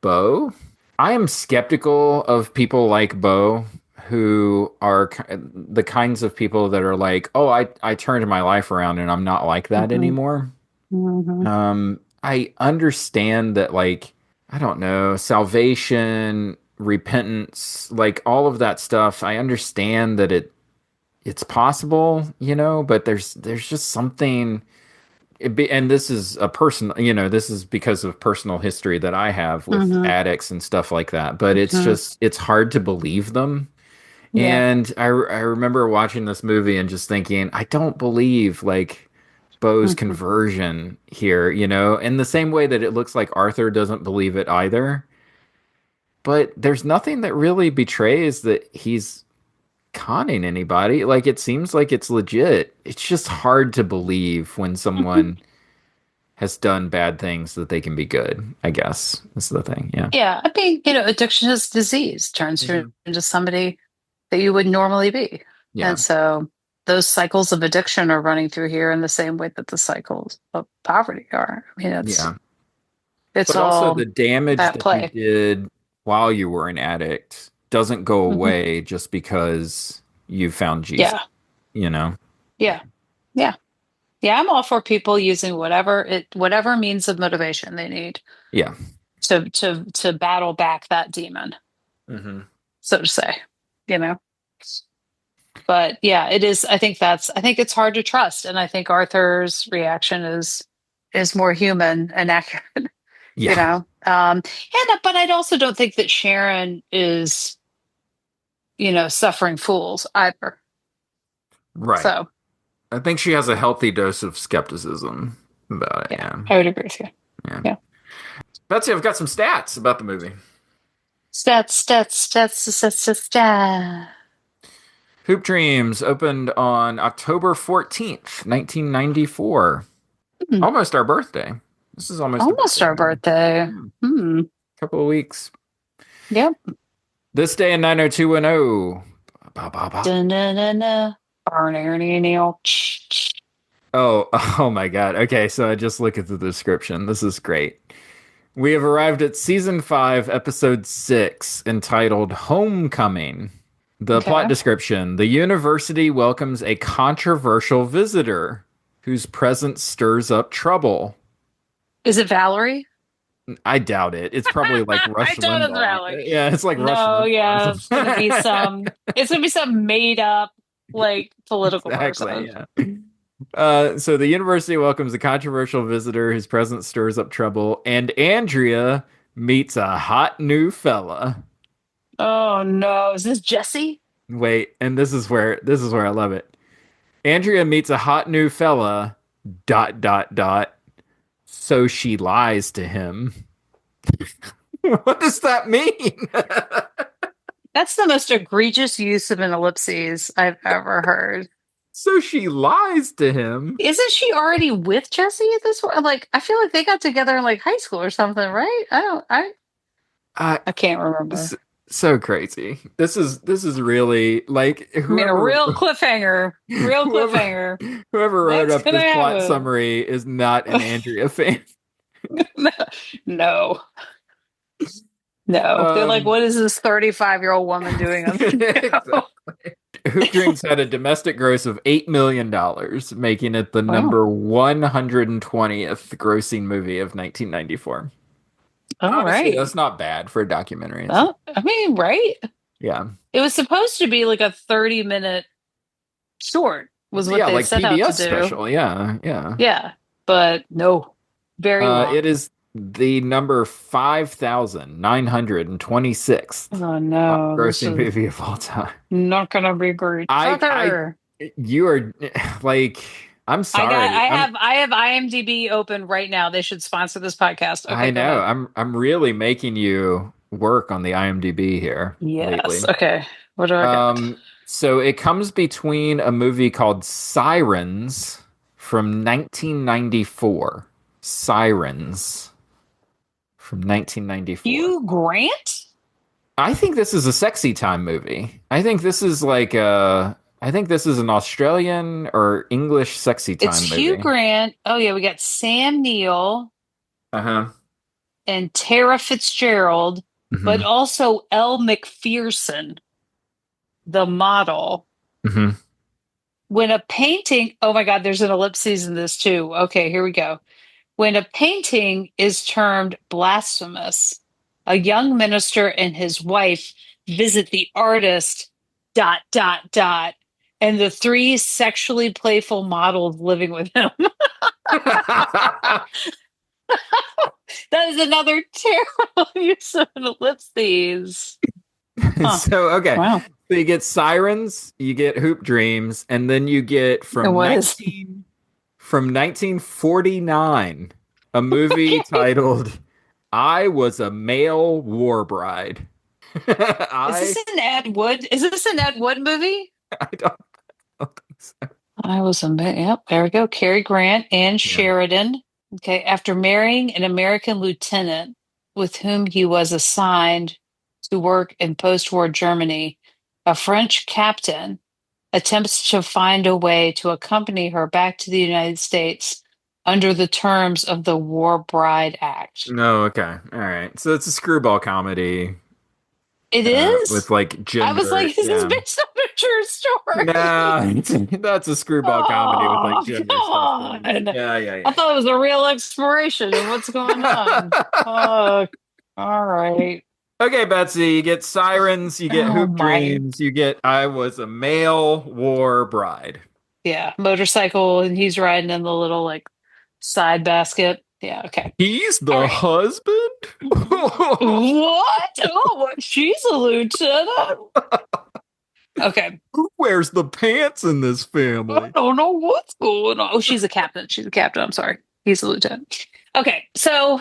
Speaker 1: Bo. I am skeptical of people like Bo who are the kinds of people that are like, oh, I turned my life around and I'm not like that anymore. I understand that, like, I don't know, salvation, repentance, like all of that stuff. I understand that it's possible, but there's just something. And this is a person, this is because of personal history that I have with addicts and stuff like that. But it's hard to believe them.
Speaker 3: Yeah.
Speaker 1: And I remember watching this movie and just thinking, I don't believe like Bo's conversion here, in the same way that it looks like Arthur doesn't believe it either. But there's nothing that really betrays that he's conning anybody. Like, it seems like it's legit. It's just hard to believe when someone has done bad things that they can be good, I guess. That's the thing. Yeah.
Speaker 3: Yeah. I mean, addiction is disease, turns you into somebody that you would normally be.
Speaker 1: Yeah.
Speaker 3: And so those cycles of addiction are running through here in the same way that the cycles of poverty are. I mean, it's
Speaker 1: but
Speaker 3: all
Speaker 1: also the damage
Speaker 3: at
Speaker 1: that
Speaker 3: play.
Speaker 1: you did while you were an addict doesn't go away just because you found Jesus.
Speaker 3: Yeah. Yeah. Yeah. Yeah. I'm all for people using whatever means of motivation they need.
Speaker 1: Yeah.
Speaker 3: To battle back that demon, so to say, But yeah, it is. I think it's hard to trust, and I think Arthur's reaction is more human and accurate.
Speaker 1: Yeah.
Speaker 3: But I also don't think that Sharon is, suffering fools either.
Speaker 1: Right.
Speaker 3: So
Speaker 1: I think she has a healthy dose of skepticism about it. Yeah.
Speaker 3: I would agree with you. Yeah.
Speaker 1: Betsy, I've got some stats about the movie.
Speaker 3: Stats.
Speaker 1: Hoop Dreams opened on October 14th, 1994. Almost our birthday. This is almost
Speaker 3: our birthday.
Speaker 1: Couple of weeks.
Speaker 3: Yep.
Speaker 1: This day in 90210. Oh my God. Okay, so I just look at the description. This is great. We have arrived at season 5, episode 6, entitled Homecoming. The plot
Speaker 3: Okay.
Speaker 1: description: the university welcomes a controversial visitor whose presence stirs up trouble.
Speaker 3: Is it Valerie?
Speaker 1: I doubt it. It's probably like
Speaker 3: I
Speaker 1: Rush
Speaker 3: don't know
Speaker 1: Limbaugh.
Speaker 3: Valerie.
Speaker 1: Yeah, it's like Rush
Speaker 3: No,
Speaker 1: Limbaugh or
Speaker 3: yeah, it's gonna be
Speaker 1: something.
Speaker 3: some made up like political
Speaker 1: Exactly,
Speaker 3: person.
Speaker 1: yeah. So the university welcomes a controversial visitor whose presence stirs up trouble, and Andrea meets a hot new fella.
Speaker 3: Oh no, is this Jesse?
Speaker 1: Wait, and this is where I love it. Andrea meets a hot new fella. Dot dot dot. So she lies to him. What does that mean?
Speaker 3: That's the most egregious use of an ellipses I've ever heard.
Speaker 1: So she lies to him.
Speaker 3: Isn't she already with Jesse at this point? Like, I feel like they got together in like high school or something, right? I can't remember.
Speaker 1: So crazy. This is really like
Speaker 3: I mean, a real cliffhanger. Real cliffhanger.
Speaker 1: whoever wrote
Speaker 3: That's
Speaker 1: up this
Speaker 3: gonna
Speaker 1: plot
Speaker 3: happen.
Speaker 1: summary is not an Andrea fan.
Speaker 3: No. No. They're like, what is this 35-year-old woman doing on the show?
Speaker 1: Hoop Dreams had a domestic gross of $8 million, making it the number 120th grossing movie of 1994.
Speaker 3: All
Speaker 1: Honestly,
Speaker 3: right.
Speaker 1: that's not bad for a documentary.
Speaker 3: Well, I mean, right?
Speaker 1: Yeah.
Speaker 3: It was supposed to be like a 30-minute short, was what they
Speaker 1: like
Speaker 3: set
Speaker 1: PBS
Speaker 3: out to do.
Speaker 1: special. Yeah, yeah.
Speaker 3: Yeah, but no, very long.
Speaker 1: It is the number 5,926th
Speaker 3: Oh no, this
Speaker 1: grossing
Speaker 3: is
Speaker 1: movie of all time.
Speaker 3: not gonna be great.
Speaker 1: You are like, I'm sorry.
Speaker 3: I have IMDb open right now. They should sponsor this podcast. Okay,
Speaker 1: I
Speaker 3: go
Speaker 1: know.
Speaker 3: ahead.
Speaker 1: I'm really making you work on the IMDb here
Speaker 3: Yes.
Speaker 1: lately.
Speaker 3: Okay. What do I got?
Speaker 1: So it comes between a movie called Sirens from 1994. Sirens from 1994.
Speaker 3: Hugh Grant?
Speaker 1: I think this is a sexy time movie. I think this is like I think this is an Australian or English sexy time
Speaker 3: It's
Speaker 1: movie.
Speaker 3: Hugh Grant. Oh yeah, we got Sam Neill
Speaker 1: Uh-huh.
Speaker 3: and Tara Fitzgerald,
Speaker 1: Mhm.
Speaker 3: but also Elle McPherson, the model.
Speaker 1: Mhm.
Speaker 3: When a painting, oh my God, there's an ellipses in this too. Okay, here we go. When a painting is termed blasphemous, a young minister and his wife visit the artist, dot, dot, dot, and the three sexually playful models living with him. That is another terrible use of an ellipses.
Speaker 1: So okay.
Speaker 3: Wow.
Speaker 1: So you get Sirens, you get Hoop Dreams, and then you get from
Speaker 3: What is-
Speaker 1: 1949 a movie titled "I Was a Male War Bride."
Speaker 3: Is this an Ed Wood? Is this an Ed Wood movie?
Speaker 1: I don't think so.
Speaker 3: I was a yep. There we go. Cary Grant and Sheridan. Okay, after marrying an American lieutenant with whom he was assigned to work in post-war Germany, a French captain attempts to find a way to accompany her back to the United States under the terms of the War Bride Act.
Speaker 1: No, okay. All right. So it's a screwball comedy.
Speaker 3: It is?
Speaker 1: With like gender.
Speaker 3: I was like, is this based on a true story?
Speaker 1: Nah, that's a screwball comedy with like gender
Speaker 3: come
Speaker 1: stuff.
Speaker 3: on.
Speaker 1: Yeah.
Speaker 3: I thought it was a real exploration of what's going on. Oh, all right.
Speaker 1: Okay, Betsy, you get Sirens, you get Hoop Dreams, you get I Was a Male War Bride.
Speaker 3: Yeah, motorcycle, and he's riding in the little like side basket. Yeah, okay.
Speaker 1: He's the husband?
Speaker 3: What? Oh, she's a lieutenant. Okay.
Speaker 1: Who wears the pants in this
Speaker 3: I
Speaker 1: family?
Speaker 3: don't know what's going on. Oh, she's a captain. She's a captain. I'm sorry. He's a lieutenant. Okay, so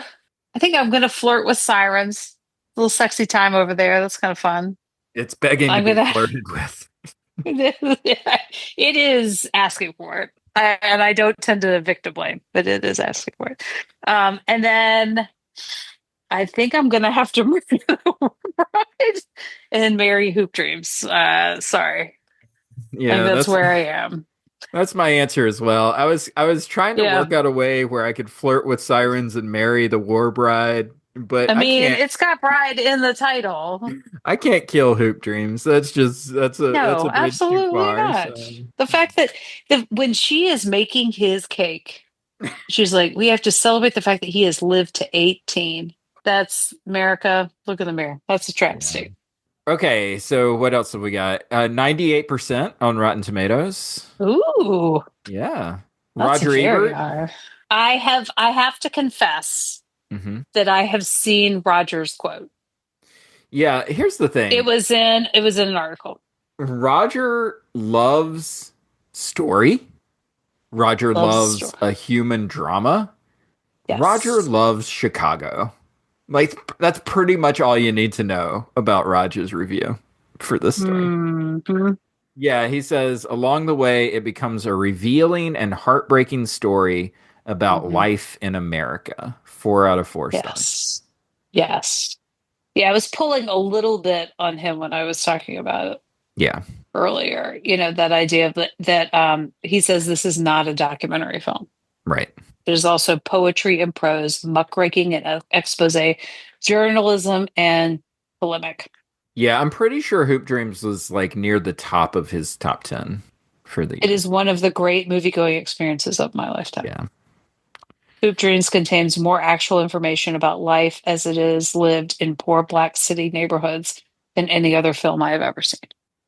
Speaker 3: I think I'm going to flirt with Sirens. A little sexy time over there. That's kind of fun.
Speaker 1: It's begging to
Speaker 3: I'm
Speaker 1: be
Speaker 3: gonna-
Speaker 1: flirted with.
Speaker 3: It is asking for it. And I don't tend to victim blame, but it is asking for it. And then I think I'm going to have to move right and marry Hoop Dreams. Sorry.
Speaker 1: Yeah,
Speaker 3: and that's where I am.
Speaker 1: That's my answer as well. I was trying to
Speaker 3: Yeah.
Speaker 1: work out a way where I could flirt with Sirens and marry the War Bride, But
Speaker 3: I mean, it's got pride in the title.
Speaker 1: I can't kill Hoop Dreams. That's a
Speaker 3: No,
Speaker 1: bridge too
Speaker 3: absolutely
Speaker 1: far.
Speaker 3: not.
Speaker 1: So
Speaker 3: The fact that when she is making his cake, she's like, we have to celebrate the fact that he has lived to 18. That's America. Look in the mirror. That's a travesty.
Speaker 1: okay, so what else have we got? 98% on Rotten Tomatoes.
Speaker 3: Ooh,
Speaker 1: Yeah.
Speaker 3: that's
Speaker 1: Roger
Speaker 3: very
Speaker 1: Ebert.
Speaker 3: high. I have to confess
Speaker 1: Hmm.
Speaker 3: that I have seen Roger's quote.
Speaker 1: Yeah, here's the thing.
Speaker 3: It was in an article.
Speaker 1: Roger loves story. Roger
Speaker 3: Loves
Speaker 1: loves
Speaker 3: story.
Speaker 1: a human drama.
Speaker 3: Yes.
Speaker 1: Roger loves Chicago. Like, that's pretty much all you need to know about Roger's review for this story.
Speaker 3: Mhm.
Speaker 1: Yeah, he says, along the way, it becomes a revealing and heartbreaking story about
Speaker 3: Mhm.
Speaker 1: life in America. 4 out of 4 stars.
Speaker 3: Yes. Yes. Yeah, I was pulling a little bit on him when I was talking about it
Speaker 1: Yeah.
Speaker 3: earlier. That idea of that he says this is not a documentary film.
Speaker 1: Right.
Speaker 3: There's also poetry and prose, muckraking and expose, journalism and polemic.
Speaker 1: Yeah, I'm pretty sure Hoop Dreams was like near the top of his top 10 for the
Speaker 3: It
Speaker 1: year.
Speaker 3: is one of the great movie-going experiences of my lifetime.
Speaker 1: Yeah.
Speaker 3: Hoop Dreams contains more actual information about life as it is lived in poor Black city neighborhoods than any other film I have ever seen.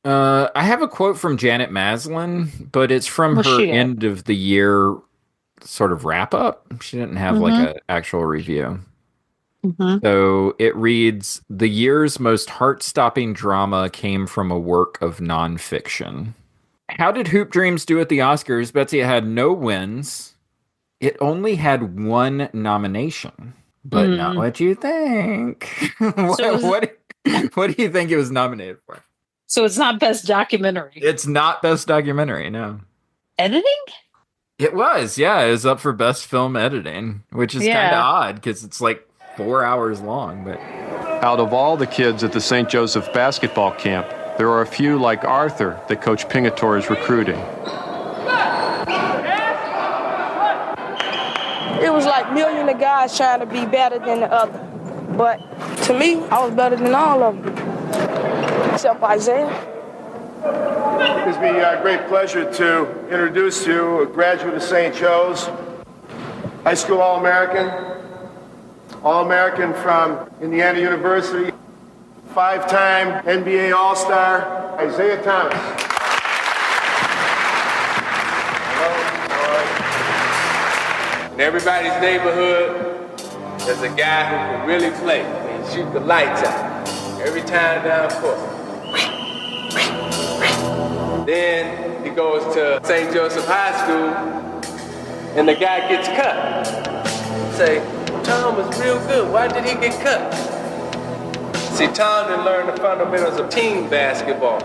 Speaker 1: I have a quote from Janet Maslin, but it's from
Speaker 3: What's
Speaker 1: her
Speaker 3: she at?
Speaker 1: end of the year sort of wrap up. She didn't have like
Speaker 3: Mhm.
Speaker 1: an actual review.
Speaker 3: Mhm.
Speaker 1: So it reads, the year's most heart-stopping drama came from a work of nonfiction. How did Hoop Dreams do at the Oscars? Betsy, it had no wins. It only had one nomination, but not what you think. What do you think it was nominated for?
Speaker 3: So it's not best documentary.
Speaker 1: It's not best documentary, no.
Speaker 3: Editing?
Speaker 1: It was, yeah. It was up for best film editing, which is kind of
Speaker 3: Yeah.
Speaker 1: odd because it's like 4 hours long. But
Speaker 13: Out of all the kids at the St. Joseph basketball camp, there are a few like Arthur that Coach Pingator is recruiting.
Speaker 15: It was like millions of guys trying to be better than the other. But to me, I was better than all of them. Except Isaiah.
Speaker 16: It gives me a great pleasure to introduce you a graduate of St. Joe's, high school All-American from Indiana University, 5-time NBA All-Star, Isaiah Thomas.
Speaker 17: In everybody's neighborhood, there's a guy who can really play. He can shoot the lights out every time down court. Then he goes to St. Joseph High School, and the guy gets cut. Say, Tom was real good. Why did he get cut? See, Tom didn't learn the fundamentals of team basketball,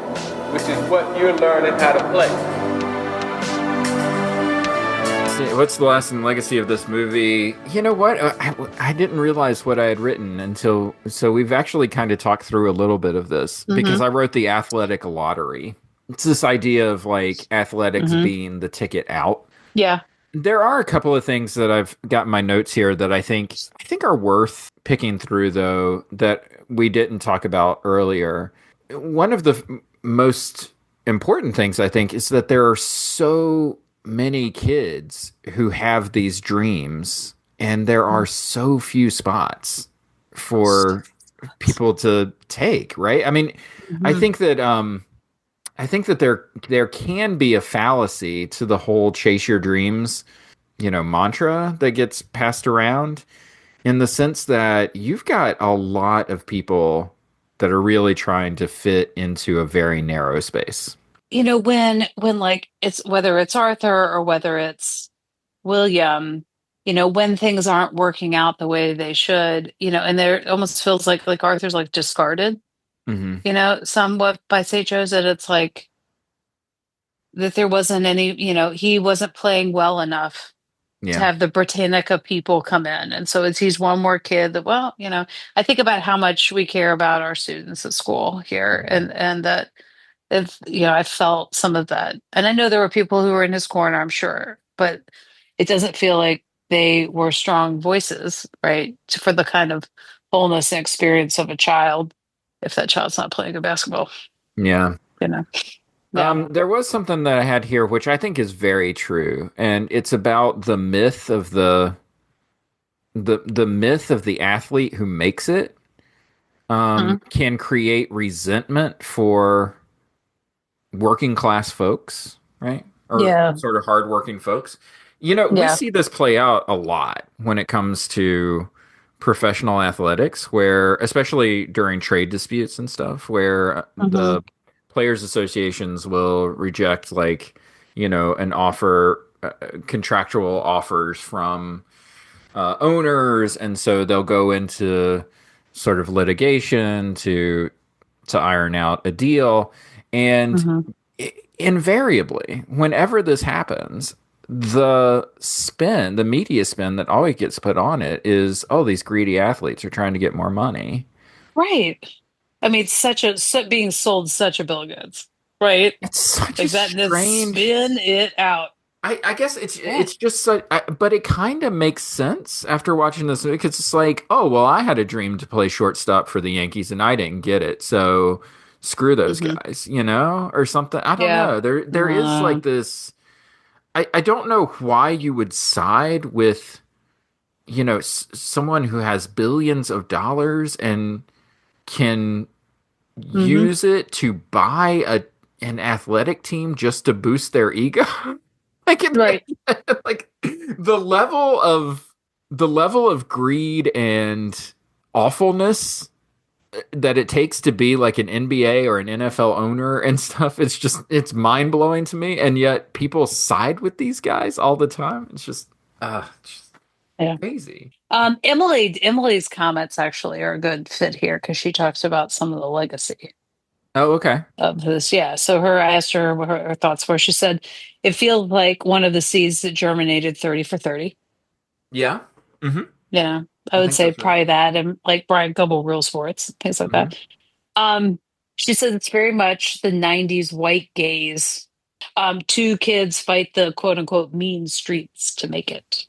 Speaker 17: which is what you're learning how to play.
Speaker 1: what's the lasting legacy of this movie? You know what? I didn't realize what I had written until. So we've actually kind of talked through a little bit of this because I wrote the athletic lottery. It's this idea of like athletics being the ticket out.
Speaker 3: Yeah.
Speaker 1: There are a couple of things that I've got in my notes here that I think are worth picking through, though, that we didn't talk about earlier. One of the most important things, I think, is that there are so many kids who have these dreams, and there are so few spots for people to take, right? I mean, I think that there can be a fallacy to the whole chase your dreams, mantra that gets passed around, in the sense that you've got a lot of people that are really trying to fit into a very narrow space.
Speaker 3: When like it's whether it's Arthur or whether it's William, when things aren't working out the way they should, and there it almost feels like Arthur's like discarded. Somewhat by St. Joe's, that it's like that there wasn't any, he wasn't playing well enough to have the Britannica people come in. And so he's one more kid that, I think about how much we care about our students at school here, and that if, I felt some of that. And I know there were people who were in his corner, I'm sure, but it doesn't feel like they were strong voices, right? For the kind of wholeness and experience of a child, if that child's not playing a basketball,
Speaker 1: Yeah.
Speaker 3: you know. Yeah.
Speaker 1: There was something that I had here, which I think is very true, and it's about the myth of the myth of the athlete who makes it can create resentment for working class folks, right? Or
Speaker 3: Yeah.
Speaker 1: sort of hardworking folks. You know, we
Speaker 3: Yeah.
Speaker 1: see this play out a lot when it comes to professional athletics, where, especially during trade disputes and stuff, where the players' associations will reject, like, you know, an offer, contractual offers from owners, and so they'll go into sort of litigation to iron out a deal. And invariably, whenever this happens, the media spin that always gets put on it is, oh, these greedy athletes are trying to get more money.
Speaker 3: Right. I mean, being sold such a bill of goods, right?
Speaker 1: It's such
Speaker 3: like
Speaker 1: a
Speaker 3: that.
Speaker 1: strange.
Speaker 3: Spin it out.
Speaker 1: I guess it's just so, but it kind of makes sense after watching this, because it's like, oh, well, I had a dream to play shortstop for the Yankees and I didn't get it, so screw those guys, you know, or something. I don't know. There is like this. I don't know why you would side with, you know, someone who has billions of dollars and can use it to buy an athletic team just to boost their ego. Like, like the level of greed and awfulness that it takes to be like an NBA or an NFL owner and stuff, it's mind-blowing to me, and yet people side with these guys all the time. It's just crazy.
Speaker 3: Emily's comments actually are a good fit here, because she talks about some of the legacy
Speaker 1: Oh, okay.
Speaker 3: of this. Yeah. So I asked her what her thoughts were. She said, it feels like one of the seeds that germinated 30 for 30.
Speaker 1: Yeah.
Speaker 3: Yeah. I would say probably that, and like Brian Gumble Real Sports, things like that. She said it's very much the 90s white gaze. Two kids fight the quote unquote mean streets to make it.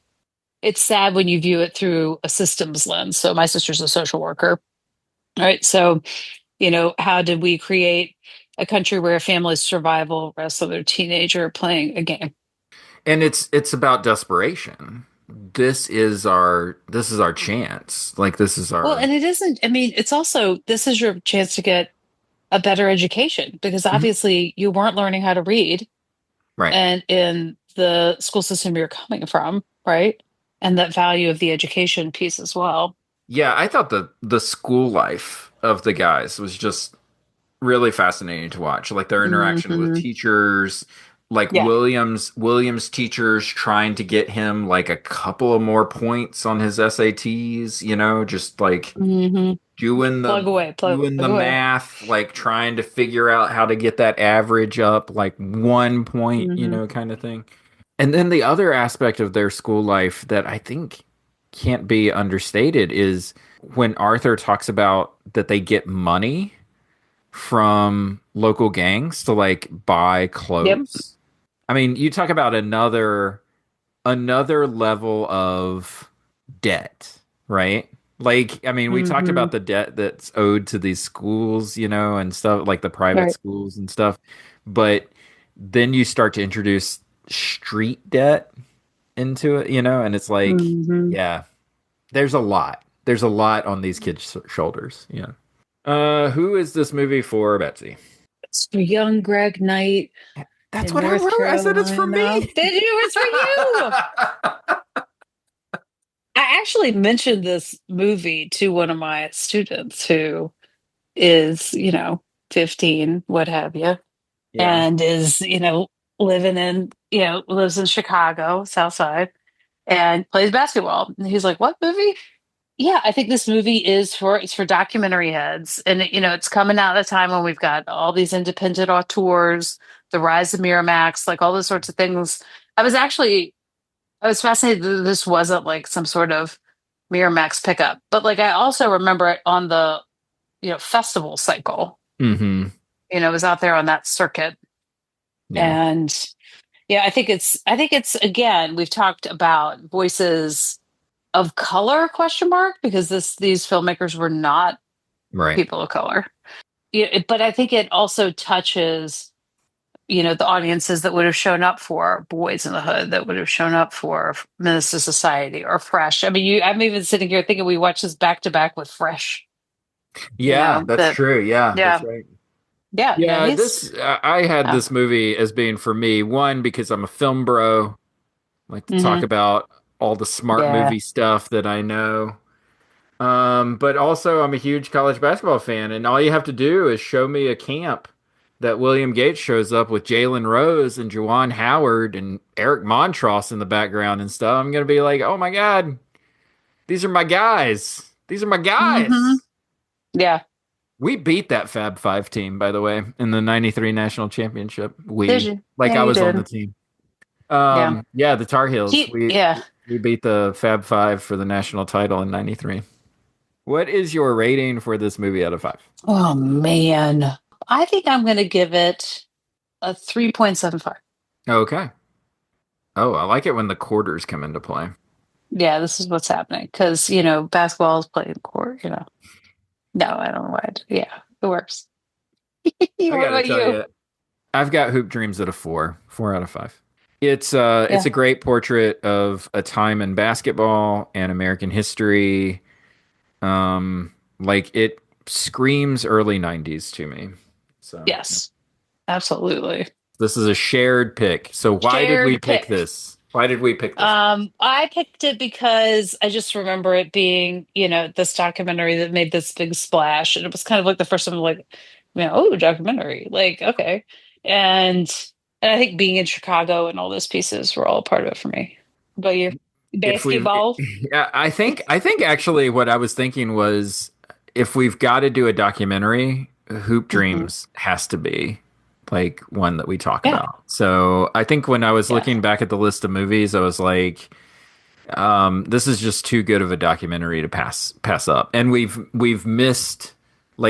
Speaker 3: It's sad when you view it through a systems lens. So my sister's a social worker. Right. So, you know, how did we create a country where a family's survival rests on their teenager playing a game?
Speaker 1: And it's about desperation. This is our chance. Like, this is our.
Speaker 3: Well, and it isn't. I mean, it's also, this is your chance to get a better education, because obviously you weren't learning how to read,
Speaker 1: right?
Speaker 3: And in the school system you're coming from, right? And that value of the education piece as well.
Speaker 1: Yeah, I thought the school life of the guys was just really fascinating to watch. Like their interaction with teachers, like Williams teachers trying to get him like a couple of more points on his SATs, you know, just like doing the math, like trying to figure out how to get that average up like 1 point, you know, kind of thing. And then the other aspect of their school life that I think can't be understated is when Arthur talks about that they get money from local gangs to like buy clothes. Yep. I mean, you talk about another level of debt, right? Like, I mean, we talked about the debt that's owed to these schools, you know, and stuff, like the private schools and stuff. But then you start to introduce street debt into it, you know, and it's like, yeah, there's a lot on these kids' shoulders. Yeah. Who is this movie for, Betsy?
Speaker 3: It's for young Greg Knight.
Speaker 1: That's what I wrote. I said it's for me.
Speaker 3: Did you? It's for you. I actually mentioned this movie to one of my students who is, you know, 15, what have you, and is, you know, lives in Chicago, South Side, and plays basketball. And he's like, "What movie?" Yeah, I think this movie it's for documentary heads, and you know, it's coming out at a time when we've got all these independent auteurs, the rise of Miramax, like all those sorts of things. I was fascinated that this wasn't like some sort of Miramax pickup, but like I also remember it on the, you know, festival cycle. You know, it was out there on that circuit, and Yeah, I think it's again, we've talked about voices of color question mark because these filmmakers were not
Speaker 1: Right.
Speaker 3: people of color. Yeah, but I think it also touches, the audiences that would have shown up for Boys in the Hood, that would have shown up for Menace to Society or Fresh. I mean, I'm even sitting here thinking we watched this back to back with Fresh.
Speaker 1: Yeah, that's true. Yeah,
Speaker 3: yeah,
Speaker 1: that's right.
Speaker 3: yeah,
Speaker 1: Yeah,
Speaker 3: he's
Speaker 1: I had
Speaker 3: yeah.
Speaker 1: this movie as being for me, one, because I'm a film bro, like to talk
Speaker 3: Mhm.
Speaker 1: about all the smart
Speaker 3: Yeah.
Speaker 1: movie stuff that I know. But also I'm a huge college basketball fan, and all you have to do is show me a camp that William Gates shows up with Jalen Rose and Juwan Howard and Eric Montross in the background and stuff. I'm gonna be like, oh my God, these are my guys. These are my guys.
Speaker 3: Mhm. Yeah.
Speaker 1: We beat that Fab Five team, by the way, in the '93 national championship.
Speaker 3: Did you?
Speaker 1: Like
Speaker 3: Yeah,
Speaker 1: I
Speaker 3: you
Speaker 1: was on the
Speaker 3: did.
Speaker 1: team.
Speaker 3: Yeah.
Speaker 1: Yeah, the Tar Heels.
Speaker 3: Yeah.
Speaker 1: We beat the Fab Five for the national title in '93. What is your rating for this movie out of 5?
Speaker 3: Oh man. I think I'm going to give it a 3.75.
Speaker 1: Okay. Oh, I like it when the quarters come into play.
Speaker 3: Yeah, this is what's happening because, basketball is played in court, No, I don't know why. Yeah, it works.
Speaker 1: I
Speaker 3: What
Speaker 1: gotta
Speaker 3: about
Speaker 1: tell
Speaker 3: you?
Speaker 1: you, I've got Hoop Dreams at a 4 out of 5. It's a great portrait of a time in basketball and American history. Like it screams early 90s to me. So
Speaker 3: Yes, absolutely.
Speaker 1: this is a shared pick. So why did we
Speaker 3: Shared
Speaker 1: pick
Speaker 3: pick.
Speaker 1: this? Why did we pick this?
Speaker 3: I picked it because I just remember it being, this documentary that made this big splash, and it was kind of like the first time, like, oh, documentary, like, okay, and I think being in Chicago and all those pieces were all a part of it for me. But you,
Speaker 1: If we've-
Speaker 3: basketball,
Speaker 1: Yeah, I think actually what I was thinking was if we've got to do a documentary, Hoop Dreams has to be like one that we talk
Speaker 3: Yeah.
Speaker 1: about. So I think when I was looking back at the list of movies, I was like, this is just too good of a documentary to pass up. And we've missed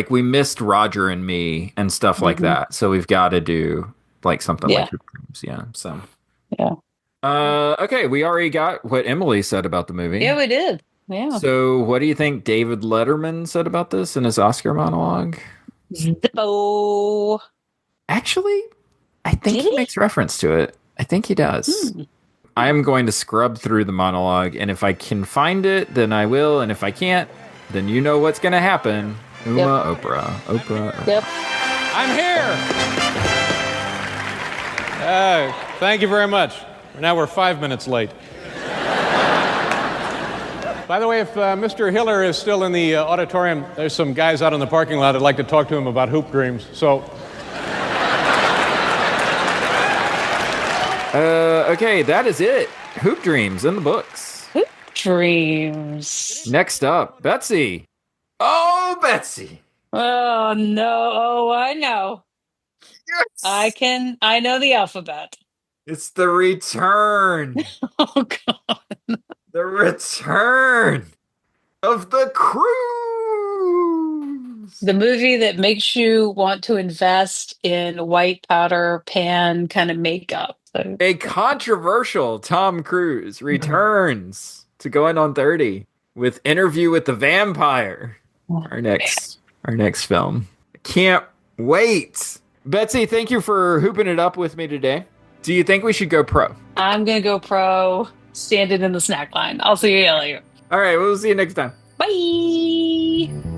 Speaker 1: we missed Roger and Me and stuff like that. So we've got to do like something
Speaker 3: Yeah.
Speaker 1: like Hoop Dreams. Yeah. So
Speaker 3: yeah,
Speaker 1: okay, we already got what Emily said about the movie.
Speaker 3: yeah, we did, yeah.
Speaker 1: So, what do you think David Letterman said about this in his Oscar monologue?
Speaker 3: Zippo.
Speaker 1: Actually, I think he makes reference to it. I think he does. I am going to scrub through the monologue, and if I can find it, then I will, and if I can't, then you know what's going to happen. Oprah.
Speaker 3: Yep.
Speaker 18: I'm here. Thank you very much. Now we're 5 minutes late. By the way, if Mr. Hiller is still in the auditorium, there's some guys out in the parking lot I'd like to talk to him about Hoop Dreams. So,
Speaker 1: okay, that is it. Hoop Dreams in the books.
Speaker 3: Hoop Dreams.
Speaker 1: Next up, Betsy. Oh, Betsy.
Speaker 3: Oh no! Oh, I know.
Speaker 1: Yes.
Speaker 3: I know the alphabet.
Speaker 1: It's the return.
Speaker 3: Oh God!
Speaker 1: The return of the cruise.
Speaker 3: The movie that makes you want to invest in white powder pan kind of makeup.
Speaker 1: A controversial Tom Cruise returns to Going on 30 with Interview with the Vampire. Our next film. Can't wait. Betsy, thank you for hooping it up with me today. Do you think we should go pro?
Speaker 3: I'm gonna go pro. Standing in the snack line. I'll see you later.
Speaker 1: All right, we'll see you next time.
Speaker 3: Bye.